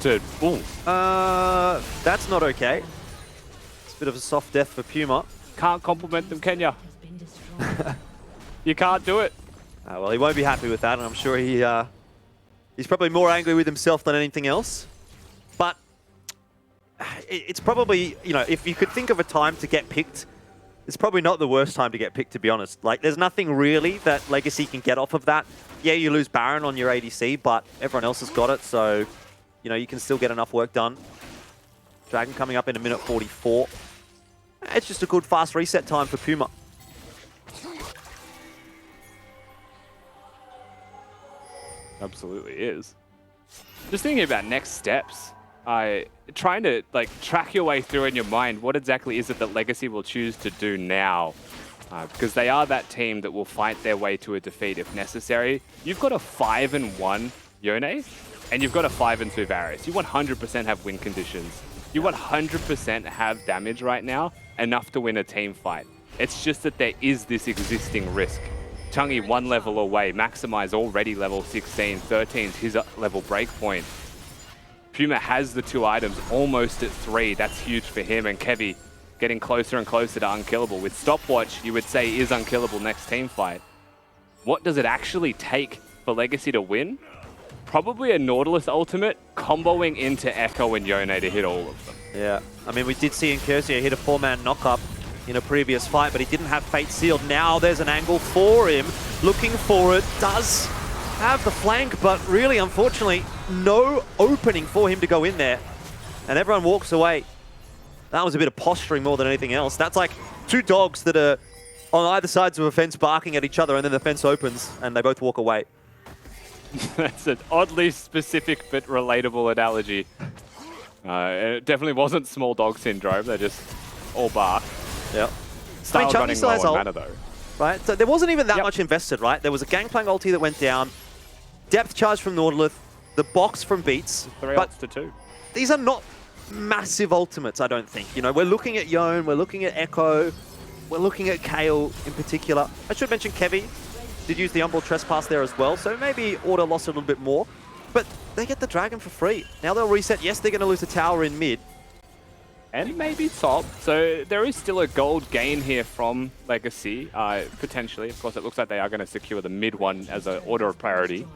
to ooh. That's not okay. It's a bit of a soft death for Puma. Can't compliment them, can ya? You can't do it. Well, he won't be happy with that, and I'm sure he's probably more angry with himself than anything else. But it's probably, you know, if you could think of a time to get picked, it's probably not the worst time to get picked, to be honest. Like, there's nothing really that Legacy can get off of that. Yeah, you lose Baron on your ADC, but everyone else has got it, so, you know, you can still get enough work done. Dragon coming up in a minute 44. It's just a good fast reset time for Puma. Absolutely is. Just thinking about next steps. Trying to like track your way through in your mind what exactly is it that Legacy will choose to do now. Because they are that team that will fight their way to a defeat if necessary. You've got a 5-1 Yone, and you've got a 5-2 Varus. You 100% have win conditions. You 100% have damage right now, enough to win a team fight. It's just that there is this existing risk. Chungy 1 level away, Maximize already level 16, 13's his level breakpoint. Puma has the 2 items almost at 3, that's huge for him, and Kevy getting closer and closer to unkillable. With Stopwatch, you would say is unkillable next team fight. What does it actually take for Legacy to win? Probably a Nautilus ultimate comboing into Echo and Yone to hit all of them. Yeah, I mean, we did see Incursio hit a 4-man knock-up in a previous fight, but he didn't have Fate sealed. Now there's an angle for him, looking for it, does have the flank, but really, unfortunately, no opening for him to go in there, and everyone walks away. That was a bit of posturing more than anything else. That's like 2 dogs that are on either sides of a fence barking at each other, and then the fence opens, and they both walk away. That's an oddly specific but relatable analogy. It definitely wasn't small dog syndrome, they just all bark. Yep. Style running low on mana though. Right, so there wasn't even that much invested, right? There was a Gangplank ulti that went down, depth charge from Nautilus, the box from Beats. 3 ults to 2. These are not massive ultimates, I don't think. You know, we're looking at Yone, we're looking at Echo, we're looking at Kale in particular. I should mention Kevy did use the Umbral Trespass there as well, so maybe Order lost a little bit more. But they get the Dragon for free. Now they'll reset. Yes, they're going to lose a tower in mid. And maybe top. So there is still a gold gain here from Legacy, potentially. Of course, it looks like they are going to secure the mid one as an order of priority.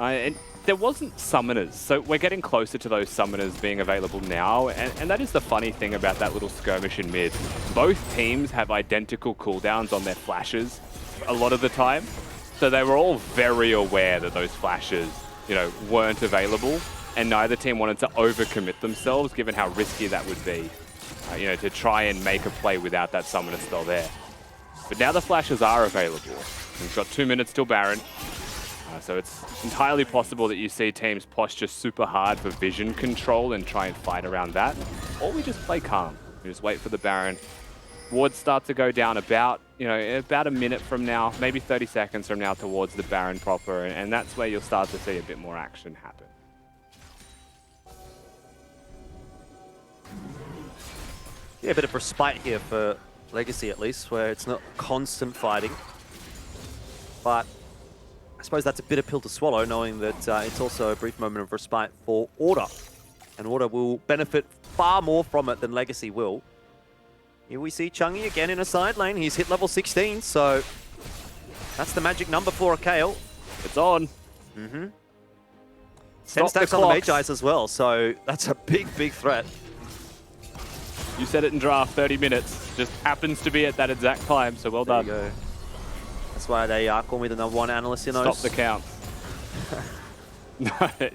And there wasn't summoners, so we're getting closer to those summoners being available now. And that is the funny thing about that little skirmish in mid. Both teams have identical cooldowns on their flashes a lot of the time. So they were all very aware that those flashes, you know, weren't available. And neither team wanted to overcommit themselves, given how risky that would be, you know, to try and make a play without that summoner spell there. But now the flashes are available. We've got 2 minutes till Baron. So it's entirely possible that you see teams posture super hard for vision control and try and fight around that. Or we just play calm. We just wait for the Baron. Wards start to go down about, you know, about a minute from now, maybe 30 seconds from now towards the Baron proper. And that's where you'll start to see a bit more action happen. Yeah, a bit of respite here for Legacy at least, where it's not constant fighting. But suppose that's a bitter pill to swallow, knowing that it's also a brief moment of respite for Order. And Order will benefit far more from it than Legacy will. Here we see Chungy again in a side lane. He's hit level 16, so that's the magic number for a Kale. It's on. 10 stacks on the Mage Eyes as well, so that's a big, big threat. You said it in draft, 30 minutes. Just happens to be at that exact time, so well done. There you go. That's why they call me the #1 analyst in Stop the count.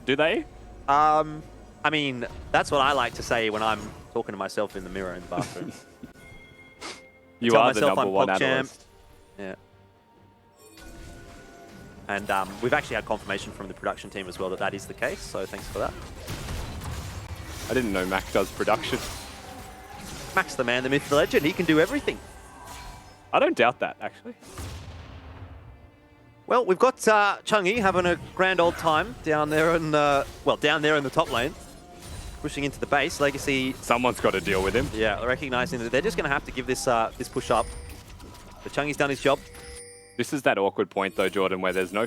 Do they? I mean, that's what I like to say when I'm talking to myself in the mirror in the bathroom. You are the #1 analyst. Yeah. And we've actually had confirmation from the production team as well that that is the case, so thanks for that. I didn't know Mac does production. Mac's the man, the myth, the legend. He can do everything. I don't doubt that, actually. Well, we've got Chungy having a grand old time down there in, down there in the top lane. Pushing into the base. Legacy... Someone's got to deal with him. Yeah, recognizing that they're just going to have to give this this push up. But Chungy's done his job. This is that awkward point, though, Jordan, where there's no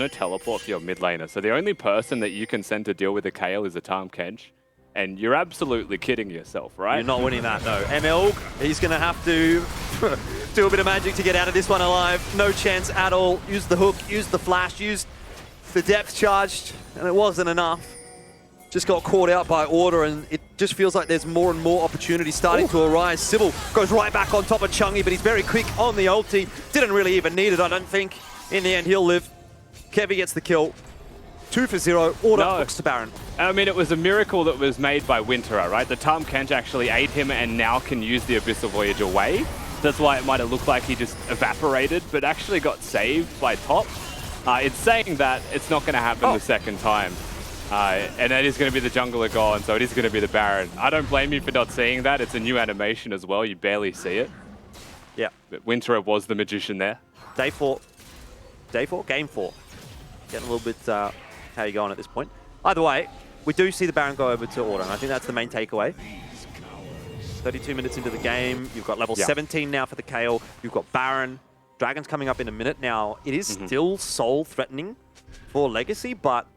teleport for your mid laner. So the only person that you can send to deal with a Kale is a Tahm Kench. And you're absolutely kidding yourself, right? You're not winning that, no. ML, he's going to have to do a bit of magic to get out of this one alive. No chance at all. Use the hook, use the flash, use the depth charged, and it wasn't enough. Just got caught out by Order, and it just feels like there's more and more opportunities starting to arise. Sybil goes right back on top of Chungy, but he's very quick on the ulti. Didn't really even need it, I don't think. In the end, he'll live. Kevy gets the kill. 2 for 0. Order looks to Baron. I mean, it was a miracle that was made by Winterer, right? The Tahm Kench actually ate him and now can use the Abyssal Voyage away. That's why it might have looked like he just evaporated, but actually got saved by top. It's saying that it's not going to happen the second time. And it is going to be the jungler gone, so it is going to be the Baron. I don't blame you for not seeing that. It's a new animation as well. You barely see it. Yeah. But Winterer was the magician there. Day 4. Game 4. Getting a little bit how you going at this point. Either way, we do see the Baron go over to Order, and I think that's the main takeaway. 32 minutes into the game. You've got level 17 now for the Kale. You've got Baron. Dragon's coming up in a minute. Now, it is still soul threatening for Legacy, but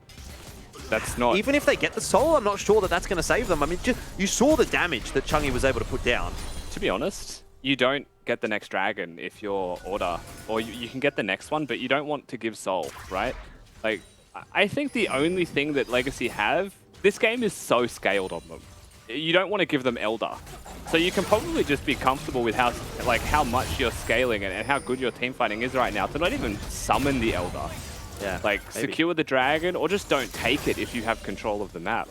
that's not... Even if they get the soul, I'm not sure that that's going to save them. I mean, just, you saw the damage that Chungy was able to put down. To be honest, you don't get the next dragon if you're Order, or you can get the next one, but you don't want to give soul, right? Like, I think the only thing that Legacy have, this game is so scaled on them. You don't want to give them Elder. So you can probably just be comfortable with how much you're scaling and how good your team fighting is right now to not even summon the Elder. Yeah, like, maybe secure the dragon, or just don't take it if you have control of the map.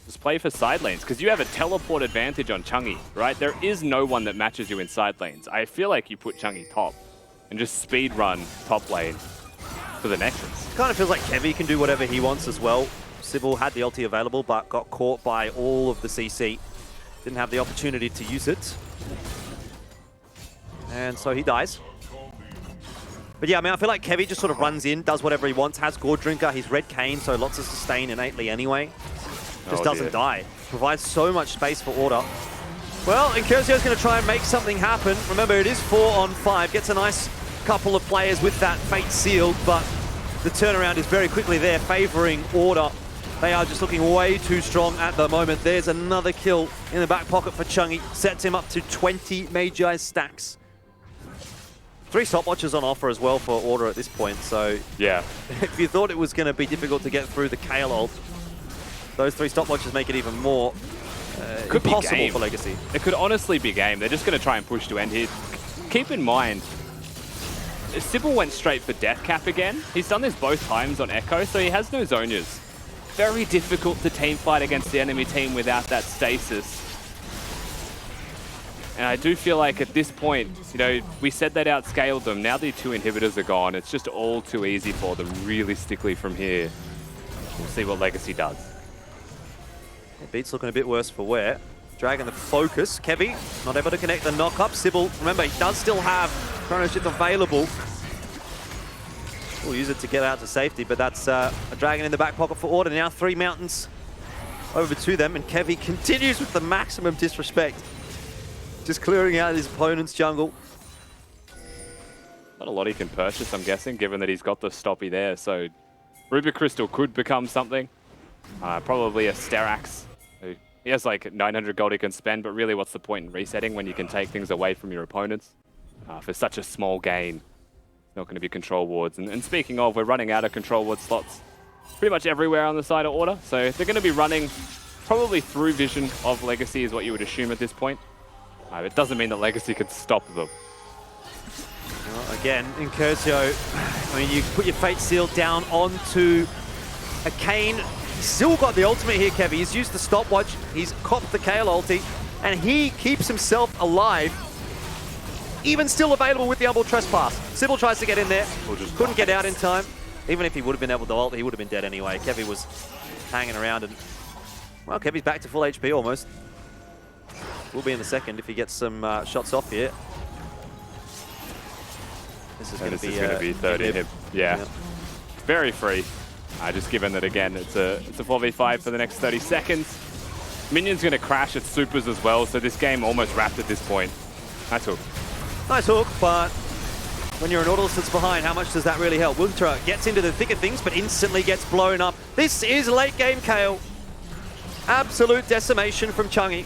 Just play for side lanes, because you have a teleport advantage on Chungy, right? There is no one that matches you in side lanes. I feel like you put Chungy top and just speed run top lane for the Nexus. Kind of feels like Kevy can do whatever he wants as well. Sybil had the ulti available, but got caught by all of the CC. Didn't have the opportunity to use it. And so he dies. But yeah, I mean, I feel like Kevy just sort of runs in, does whatever he wants, has Gore Drinker, he's Red Cane, so lots of sustain innately anyway. Just doesn't die. Provides so much space for Order. Well, Incursio's going to try and make something happen. Remember, it is 4 on 5. Gets a nice couple of players with that fate sealed, but the turnaround is very quickly there, favoring Order. They are just looking way too strong at the moment. There's another kill in the back pocket for Chungy. Sets him up to 20 Magi stacks. 3 stopwatches on offer as well for Order at this point, so yeah. If you thought it was going to be difficult to get through the Kale ult, those 3 stopwatches make it even more impossible for Legacy. It could honestly be game. They're just going to try and push to end here. Keep in mind, Sybil went straight for Death Cap again. He's done this both times on Echo, so he has no Zonias. Very difficult to team fight against the enemy team without that stasis. And I do feel like at this point, you know, we said they'd outscaled them. Now the 2 inhibitors are gone. It's just all too easy for them realistically from here. We'll see what Legacy does. Yeah, Beat's looking a bit worse for wear. Dragon the focus. Kevy not able to connect the knock-up. Sybil, remember, he does still have Chrono Shift available. We'll use it to get out to safety, but that's a Dragon in the back pocket for Order. Now 3 mountains over to them, and Kevy continues with the maximum disrespect. Just clearing out his opponent's jungle. Not a lot he can purchase, I'm guessing, given that he's got the stoppy there. So Ruby Crystal could become something. Probably a Sterax. He has like 900 gold he can spend, but really what's the point in resetting when you can take things away from your opponents? For such a small gain, it's not going to be control wards. And speaking of, we're running out of control ward slots pretty much everywhere on the side of Order. So they're going to be running probably through vision of Legacy is what you would assume at this point. It doesn't mean that Legacy could stop them. Well, again, Incursio, I mean, you put your Fate Seal down onto a Kane. He's still got the ultimate here, Kevy. He's used the stopwatch. He's copped the Kale ulti, and he keeps himself alive. Even still available with the Humble Trespass. Sybil tries to get in there. Couldn't get out in time. Even if he would have been able to ult, he would have been dead anyway. Kevy was hanging around, and well, Kevy's back to full HP almost. Will be in the second if he gets some shots off here. This is going to be 30 him. Yeah. Very free. Just given that, again, it's a 4v5 for the next 30 seconds. Minion's going to crash its supers as well, so this game almost wrapped at this point. Nice hook. Nice hook, but when you're an Nautilus that's behind, how much does that really help? Wiltra gets into the thick of things, but instantly gets blown up. This is late game Kale. Absolute decimation from Chungy.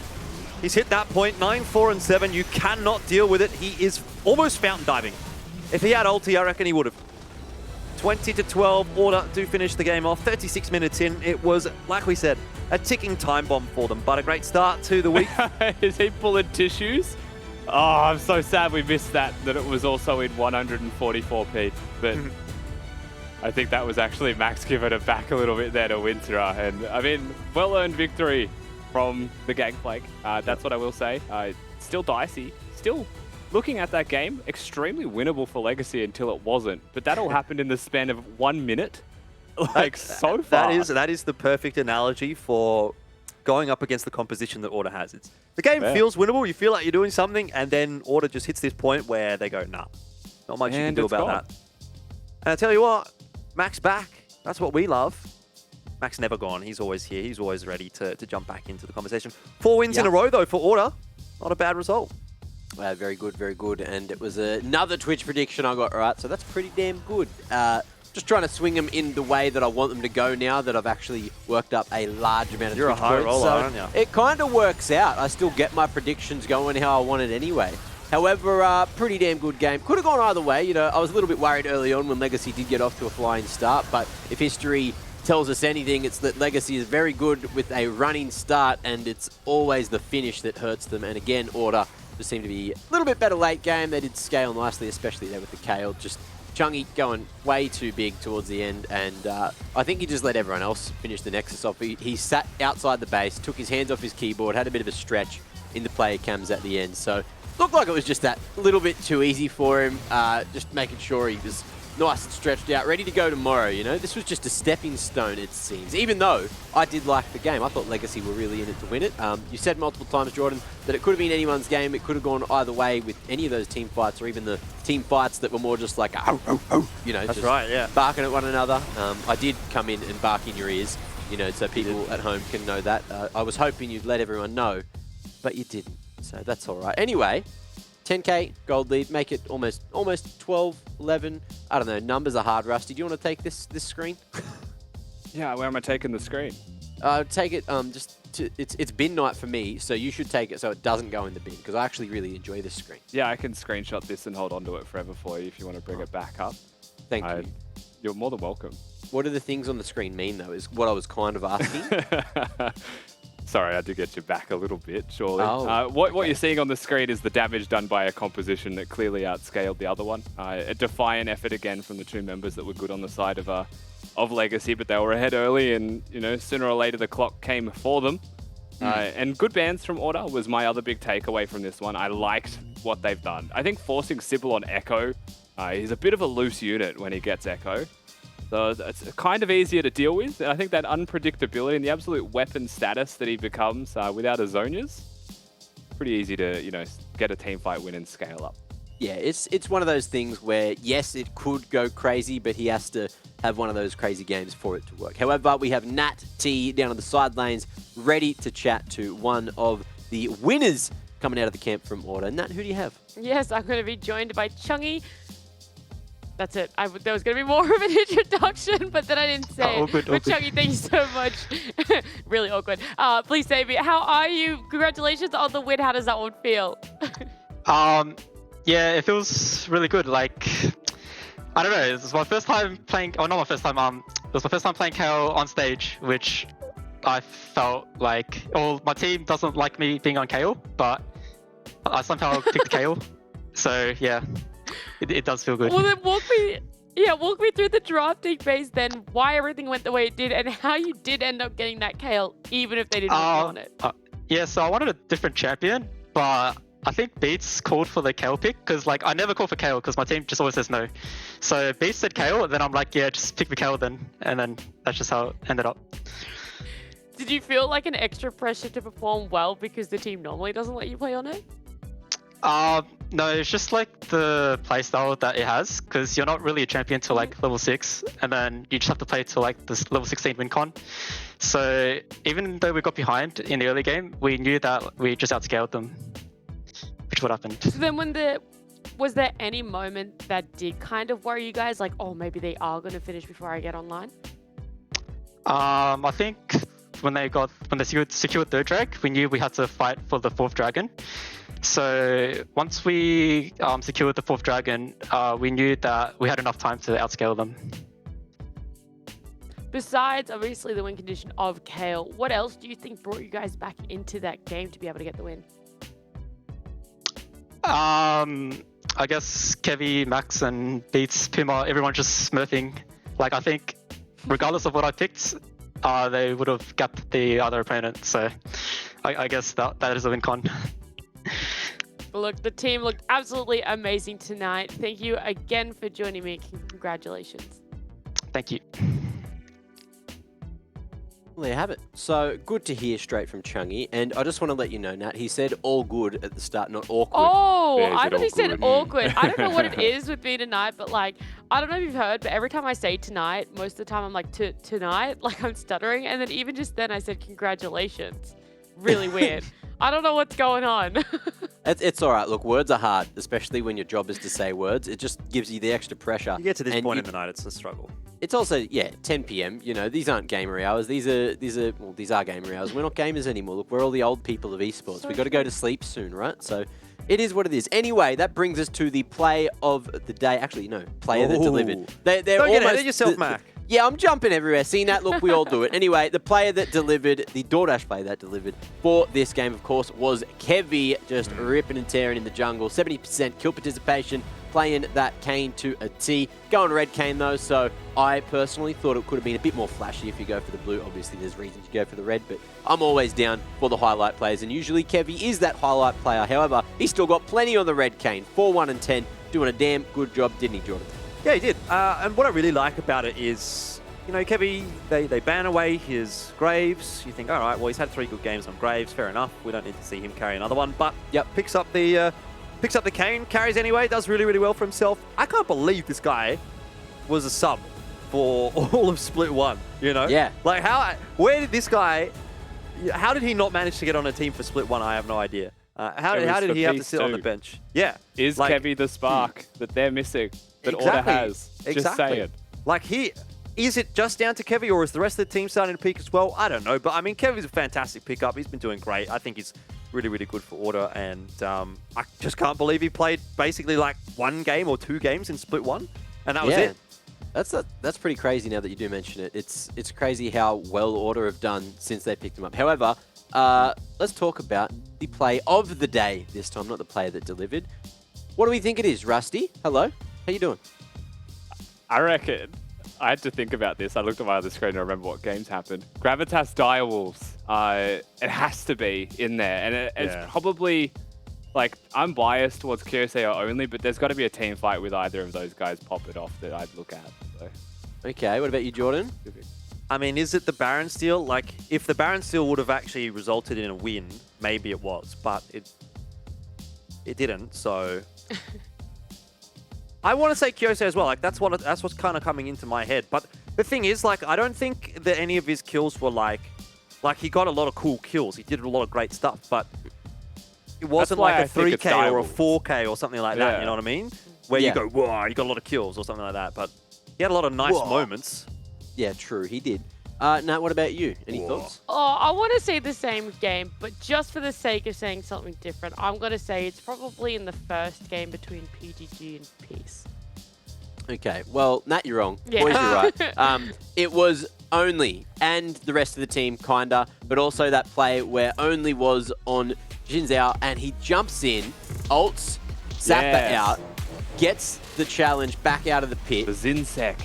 He's hit that point, 9, 4, and 7. You cannot deal with it. He is almost fountain diving. If he had ulti, I reckon he would have. 20-12, Order do finish the game off. 36 minutes in. It was, like we said, a ticking time bomb for them, but a great start to the week. Is he pulling tissues? Oh, I'm so sad we missed that it was also in 144p. But I think that was actually Max giving it back a little bit there to Winterer. And, I mean, well-earned victory from the Gangplank. That's what I will say. Still dicey. Still looking at that game, extremely winnable for Legacy until it wasn't. But that all happened in the span of 1 minute. Like, so far. That is the perfect analogy for going up against the composition that Order has. The game feels winnable, you feel like you're doing something, and then Order just hits this point where they go, nah, not much you can do about that. And I tell you what, Max back. That's what we love. Max never gone. He's always here. He's always ready to jump back into the conversation. 4 wins in a row, though, for Order. Not a bad result. Very good, very good. And it was another Twitch prediction I got right, so that's pretty damn good. Just trying to swing them in the way that I want them to go now that I've actually worked up a large amount of You're Twitch a high points. roller, So aren't you? it kind of works out. I still get my predictions going how I want it anyway. However, pretty damn good game. Could have gone either way. You know, I was a little bit worried early on when Legacy did get off to a flying start, but if history tells us anything, it's that Legacy is very good with a running start, and it's always the finish that hurts them. And again, Order just seemed to be a little bit better late game. They did scale nicely, especially there with the Kale. Just Chungy going way too big towards the end, and I think he just let everyone else finish the Nexus off. He sat outside the base, took his hands off his keyboard, had a bit of a stretch in the player cams at the end. So looked like it was just that little bit too easy for him, just making sure he was nice and stretched out, ready to go tomorrow, you know? This was just a stepping stone, it seems. Even though I did like the game. I thought Legacy were really in it to win it. You said multiple times, Jordan, that it could have been anyone's game. It could have gone either way with any of those team fights, or even the team fights that were more just like, you know, That's just right, yeah. barking at one another. I did come in and bark in your ears, you know, so people at home can know that. I was hoping you'd let everyone know, but you didn't. So that's all right. Anyway, 10k gold lead, make it almost 12, 11. I don't know, numbers are hard, Rusty. Do you want to take this screen? Yeah, where am I taking the screen? Take it, it's bin night for me, so you should take it so it doesn't go in the bin, because I actually really enjoy this screen. Yeah, I can screenshot this and hold on to it forever for you if you want to bring it back up. Thank you. You're more than welcome. What do the things on the screen mean, though, is what I was kind of asking. Sorry, I did get you back a little bit, surely. Oh, what you're seeing on the screen is the damage done by a composition that clearly outscaled the other one. A defiant effort again from the two members that were good on the side of Legacy, but they were ahead early, and you know, sooner or later the clock came for them. And good bans from Order was my other big takeaway from this one. I liked what they've done. I think forcing Sybil on Echo, he's a bit of a loose unit when he gets Echo. So it's kind of easier to deal with. And I think that unpredictability and the absolute weapon status that he becomes without his Zonias, pretty easy to, you know, get a team fight win and scale up. Yeah, it's one of those things where, yes, it could go crazy, but he has to have one of those crazy games for it to work. However, we have Nat T down on the side lanes, ready to chat to one of the winners coming out of the camp from Order. Nat, who do you have? Yes, I'm going to be joined by Chungy. That's it. There was going to be more of an introduction, but then I didn't say it. But Chunky, thank you so much. Really awkward. Please say me, how are you? Congratulations on the win. How does that one feel? Yeah, it feels really good. Like, I don't know. It was my first time playing. Oh, not my first time. It was my first time playing KO on stage, which I felt like, my team doesn't like me being on KO, but I somehow picked KO. So yeah, it does feel good. Well, then walk me through the drafting phase then, why everything went the way it did, and how you did end up getting that KO, even if they didn't want it. Yeah, so I wanted a different champion, but I think Beats called for the KO pick, because like I never call for KO because my team just always says no. So Beats said KO, then I'm like, yeah, just pick the KO then, and then that's just how it ended up. Did you feel like an extra pressure to perform well because the team normally doesn't let you play on it? No, it's just like the playstyle that it has, because you're not really a champion till like level 6, and then you just have to play till like this level 16 win con. So even though we got behind in the early game, we knew that we just outscaled them, which is what happened. So then was there any moment that did kind of worry you guys, like, oh, maybe they are going to finish before I get online? I think when they secured third drag, we knew we had to fight for the 4th dragon. So once we secured the 4th dragon, we knew that we had enough time to outscale them. Besides, obviously, the win condition of Kale, what else do you think brought you guys back into that game to be able to get the win? I guess Kevy, Max, and Beats, Pima, everyone just smurfing. Like, I think regardless of what I picked, they would have gapped the other opponent. So I guess that is a win con. Look, the team looked absolutely amazing tonight. Thank you again for joining me. Congratulations. Thank you. Well, there you have it. So good to hear straight from Chungy. And I just want to let you know, Nat, he said all good at the start, not awkward. Oh, Yeah, I thought he said awkward. awkward. I don't know what it is with me tonight, but like, I don't know if you've heard, but every time I say tonight, most of the time I'm like, tonight, like I'm stuttering. And then even just then I said congratulations. Really weird. I don't know what's going on. It's all right. Look, words are hard, especially when your job is to say words. It just gives you the extra pressure. You get to this And point in the night, it's a struggle. It's also, 10 p.m. You know, these aren't gamer hours. These are gamer hours. We're not gamers anymore. Look, we're all the old people of esports. We've got to go to sleep soon, right? So it is what it is. Anyway, that brings us to the play of the day. Actually, no, player that delivered. They're Don't almost get ahead of yourself, Mac. Yeah, I'm jumping everywhere. See, Nat, look, we all do it. Anyway, the player that delivered, the DoorDash player that delivered for this game, of course, was Kevy, just ripping and tearing in the jungle. 70% kill participation, playing that Kane to a T. Going red Kane, though, so I personally thought it could have been a bit more flashy if you go for the blue. Obviously, there's reasons to go for the red, but I'm always down for the highlight players, and usually Kevy is that highlight player. However, he's still got plenty on the red Kane. 4-1 and 10, doing a damn good job, didn't he, Jordan? Yeah, he did. And what I really like about it is, you know, Kevy, they ban away his Graves. You think, all right, well, he's had 3 good games on Graves. Fair enough. We don't need to see him carry another one. But picks up the Kane, carries anyway, does really, really well for himself. I can't believe this guy was a sub for all of Split 1, you know? Yeah. Like, how did he not manage to get on a team for Split 1? I have no idea. How did he have to sit on the bench? Yeah. Is like, Kevy the spark that they're missing, that Order has? Just say it. Like, is it just down to Kevy, or is the rest of the team starting to peak as well? I don't know. But, I mean, Kevy's a fantastic pickup. He's been doing great. I think he's really, really good for Order. And I just can't believe he played basically like 1 game or 2 games in Split 1. And that was it. That's pretty crazy now that you do mention it. It's crazy how well Order have done since they picked him up. However, let's talk about the play of the day this time, not the player that delivered. What do we think it is, Rusty? Hello? How you doing? I reckon I had to think about this. I looked at my other screen to remember what games happened. Gravitas Direwolves. It has to be in there. And it's probably, like, I'm biased towards Kyocera only, but there's got to be a team fight with either of those guys pop it off that I'd look at. So. Okay, what about you, Jordan? I mean, is it the Baron steal? Like, if the Baron steal would have actually resulted in a win, maybe it was, but it didn't, so... I want to say Kyocera as well. Like, that's what's kind of coming into my head. But the thing is, like, I don't think that any of his kills were like he got a lot of cool kills. He did a lot of great stuff, but it wasn't like a 3K or a 4K or something like that. You know what I mean? where you go, whoa, you got a lot of kills or something like that. But he had a lot of nice moments. Yeah, true, he did. Nat, what about you? Any thoughts? Oh, I want to say the same game, but just for the sake of saying something different, I'm going to say it's probably in the first game between PGG and Peace. Okay, well, Nat, you're wrong. Yeah. Boys, you're right. It was Only and the rest of the team, kinda, but also that play where Only was on Jin Zhao, and he jumps in, ults Zappa out, gets the challenge back out of the pit. The Zinsec.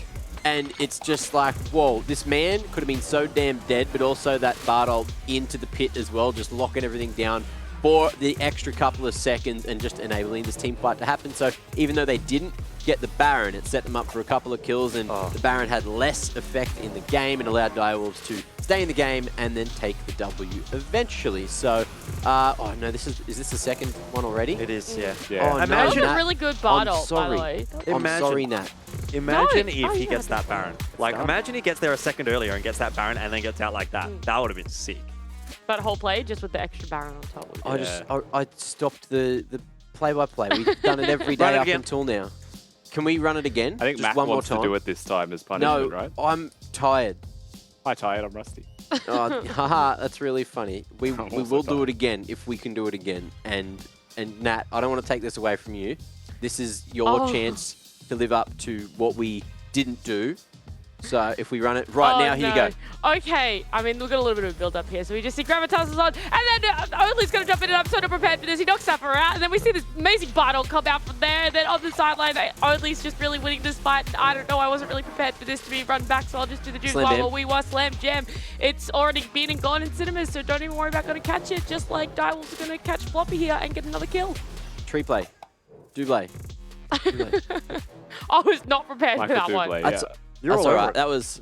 And it's just like, whoa, this man could have been so damn dead, but also that Bard ult into the pit as well, just locking everything down for the extra couple of seconds and just enabling this team fight to happen. So even though they didn't get the Baron, it set them up for a couple of kills, and the Baron had less effect in the game and allowed Direwolves to stay in the game and then take the W eventually. So, oh no, is this the second one already? It is, yeah. Oh, Imagine That was Nat, a really good Bard ult, by the way. I'm sorry, Nat. Imagine No, if he gets that Baron. Like, imagine he gets there a second earlier and gets that Baron and then gets out like that. That would have been sick. That whole play, just with the extra Baron on top. I stopped the play-by-play. We've done it every day up until now. Can we run it again? I think just Mac one wants more time? to do it this time as punishment, No, right? I'm tired. Hi, tired. I'm rusty. Oh, haha, that's really funny. We will do tired. it again if we can do it again. And Nat, I don't want to take this away from you. This is your chance to live up to what we didn't do. So if we run it now, here you go. Okay, I mean, we've got a little bit of a build-up here. So we just see Gravitas is on, and then Only's going to jump in, and I'm so not prepared for this. He knocks Sapper out, and then we see this amazing battle come out from there. And then on the sideline, Only's just really winning this fight. I don't know, I wasn't really prepared for this to be run back, so I'll just do the Doom while we were Slam Jam. It's already been and gone in cinemas, so don't even worry about going to catch it. Just like Direwolves are going to catch Floppy here and get another kill. Tree play. Do play. I was not prepared for that Dublé, one. yeah. That's all right. That was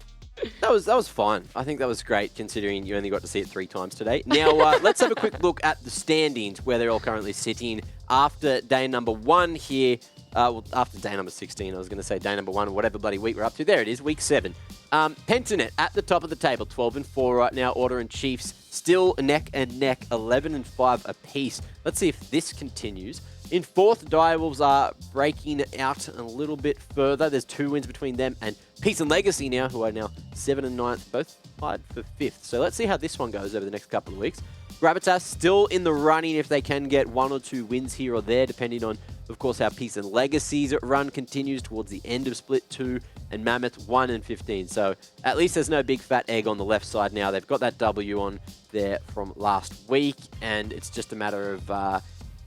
fine. I think that was great considering you only got to see it 3 times today. Now let's have a quick look at the standings where they're all currently sitting after day number 1 here. Well, after day number 16, I was going to say day number 1 or whatever bloody week we're up to. There it is, week 7. Pentanet at the top of the table, 12-4 right now. Order and Chiefs still neck and neck, 11-5 apiece. Let's see if this continues. In 4th, Direwolves are breaking out a little bit further. There's 2 wins between them and Peace and Legacy now, who are now 7 and 9th, both tied for 5th. So let's see how this one goes over the next couple of weeks. Gravitas still in the running if they can get 1 or 2 wins here or there, depending on, of course, how Peace and Legacy's run continues towards the end of Split 2, and Mammoth 1 and 15. So at least there's no big fat egg on the left side now. They've got that W on there from last week, and it's just a matter of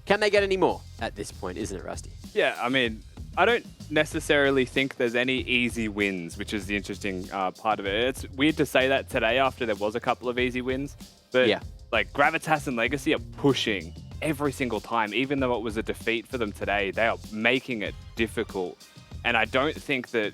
can they get any more at this point, isn't it, Rusty? Yeah, I mean, I don't necessarily think there's any easy wins, which is the interesting part of it. It's weird to say that today after there was a couple of easy wins, but like Gravitas and Legacy are pushing every single time. Even though it was a defeat for them today, they are making it difficult. And I don't think that,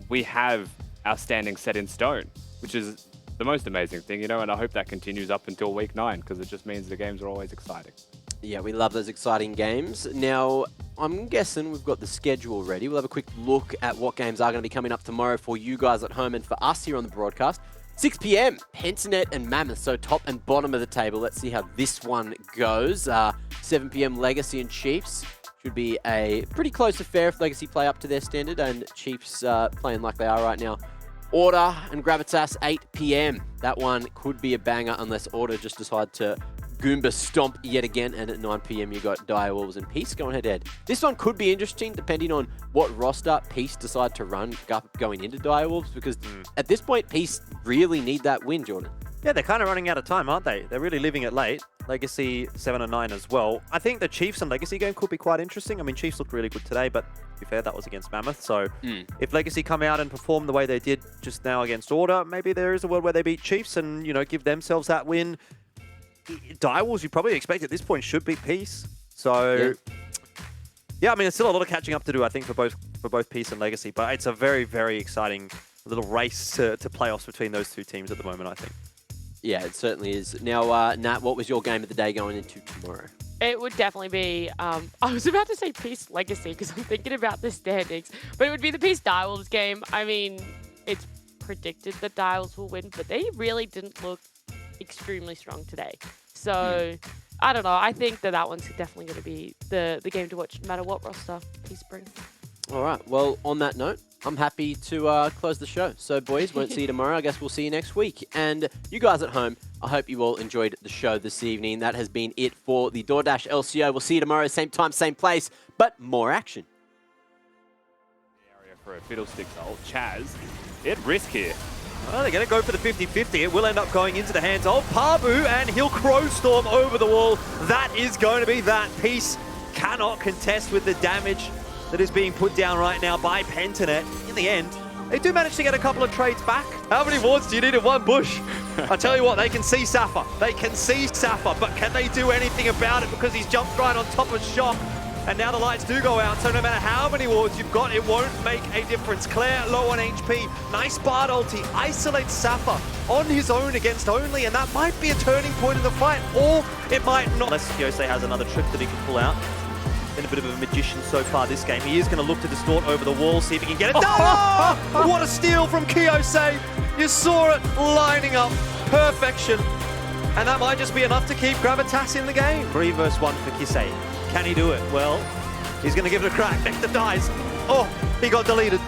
we have our standing set in stone, which is the most amazing thing, and I hope that continues up until week 9, because it just means the games are always exciting. Yeah, we love those exciting games. Now, I'm guessing we've got the schedule ready. We'll have a quick look at what games are going to be coming up tomorrow for you guys at home and for us here on the broadcast. 6 p.m, Pentanet and Mammoth, so top and bottom of the table. Let's see how this one goes. 7 p.m, Legacy and Chiefs. Should be a pretty close affair if Legacy play up to their standard and Chiefs playing like they are right now. Order and Gravitas, 8 p.m. That one could be a banger unless Order just decide to Goomba stomp yet again, and at 9 p.m. you got Direwolves and Peace going head-to-head. This one could be interesting depending on what roster Peace decide to run going into Direwolves, because at this point Peace really need that win, Jordan. Yeah, they're kind of running out of time, aren't they? They're really living it late. Legacy 7 and 9 as well. I think the Chiefs and Legacy game could be quite interesting. I mean, Chiefs looked really good today, but to be fair, that was against Mammoth. So if Legacy come out and perform the way they did just now against Order, maybe there is a world where they beat Chiefs and, give themselves that win. Direwolves, you probably expect at this point, should beat Peace. So, yeah, I mean, it's still a lot of catching up to do, I think, for both Peace and Legacy. But it's a very, very exciting little race to playoffs between those 2 teams at the moment, I think. Yeah, it certainly is. Now, Nat, what was your game of the day going into tomorrow? It would definitely be, I was about to say Peace Legacy because I'm thinking about the standings, but it would be the Peace Direwolves game. I mean, it's predicted that Direwolves will win, but they really didn't look extremely strong today. So, I don't know. I think that one's definitely going to be the game to watch no matter what roster Peace brings. All right. Well, on that note, I'm happy to close the show. So, boys, won't see you tomorrow. I guess we'll see you next week. And you guys at home, I hope you all enjoyed the show this evening. That has been it for the DoorDash LCO. We'll see you tomorrow, same time, same place, but more action. Area for a Fiddlesticks ult. Chaz at risk here. Well, they're going to go for the 50-50. It will end up going into the hands of Pabu, and he'll Crowstorm over the wall. That is going to be that. Peace cannot contest with the damage that is being put down right now by Pentanet. In the end, they do manage to get a couple of trades back. How many wards do you need in one bush? I tell you what, they can see Safa. They can see Safa, but can they do anything about it? Because he's jumped right on top of Shock. And now the lights do go out, so no matter how many wards you've got, it won't make a difference. Claire low on HP, nice Bard ulti, isolates Safa on his own against Only, and that might be a turning point in the fight, or it might not. Unless Kyosei has another trick that he can pull out. Been a bit of a magician so far this game. He is going to look to distort over the wall, see if he can get it done. Oh! What a steal from Kyosei. You saw it lining up, perfection. And that might just be enough to keep Gravitas in the game. 3 versus 1 for Kisei. Can he do it? Well, he's going to give it a crack. Nectar dies. Oh, he got deleted.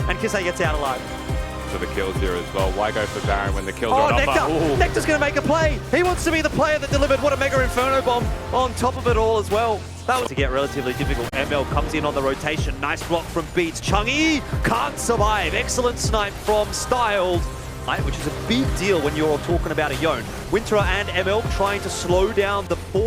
And Kisei gets out alive. So the kills here as well. Why go for Baron when the kills are on Nectar! offer? Nectar's going to make a play. He wants to be the player that delivered. What a Mega Inferno Bomb on top of it all as well. That was to get relatively difficult. ML comes in on the rotation. Nice block from Beats. Chungy can't survive. Excellent snipe from Styled. Which is a big deal when you're talking about a Yone. Winterer and ML trying to slow down the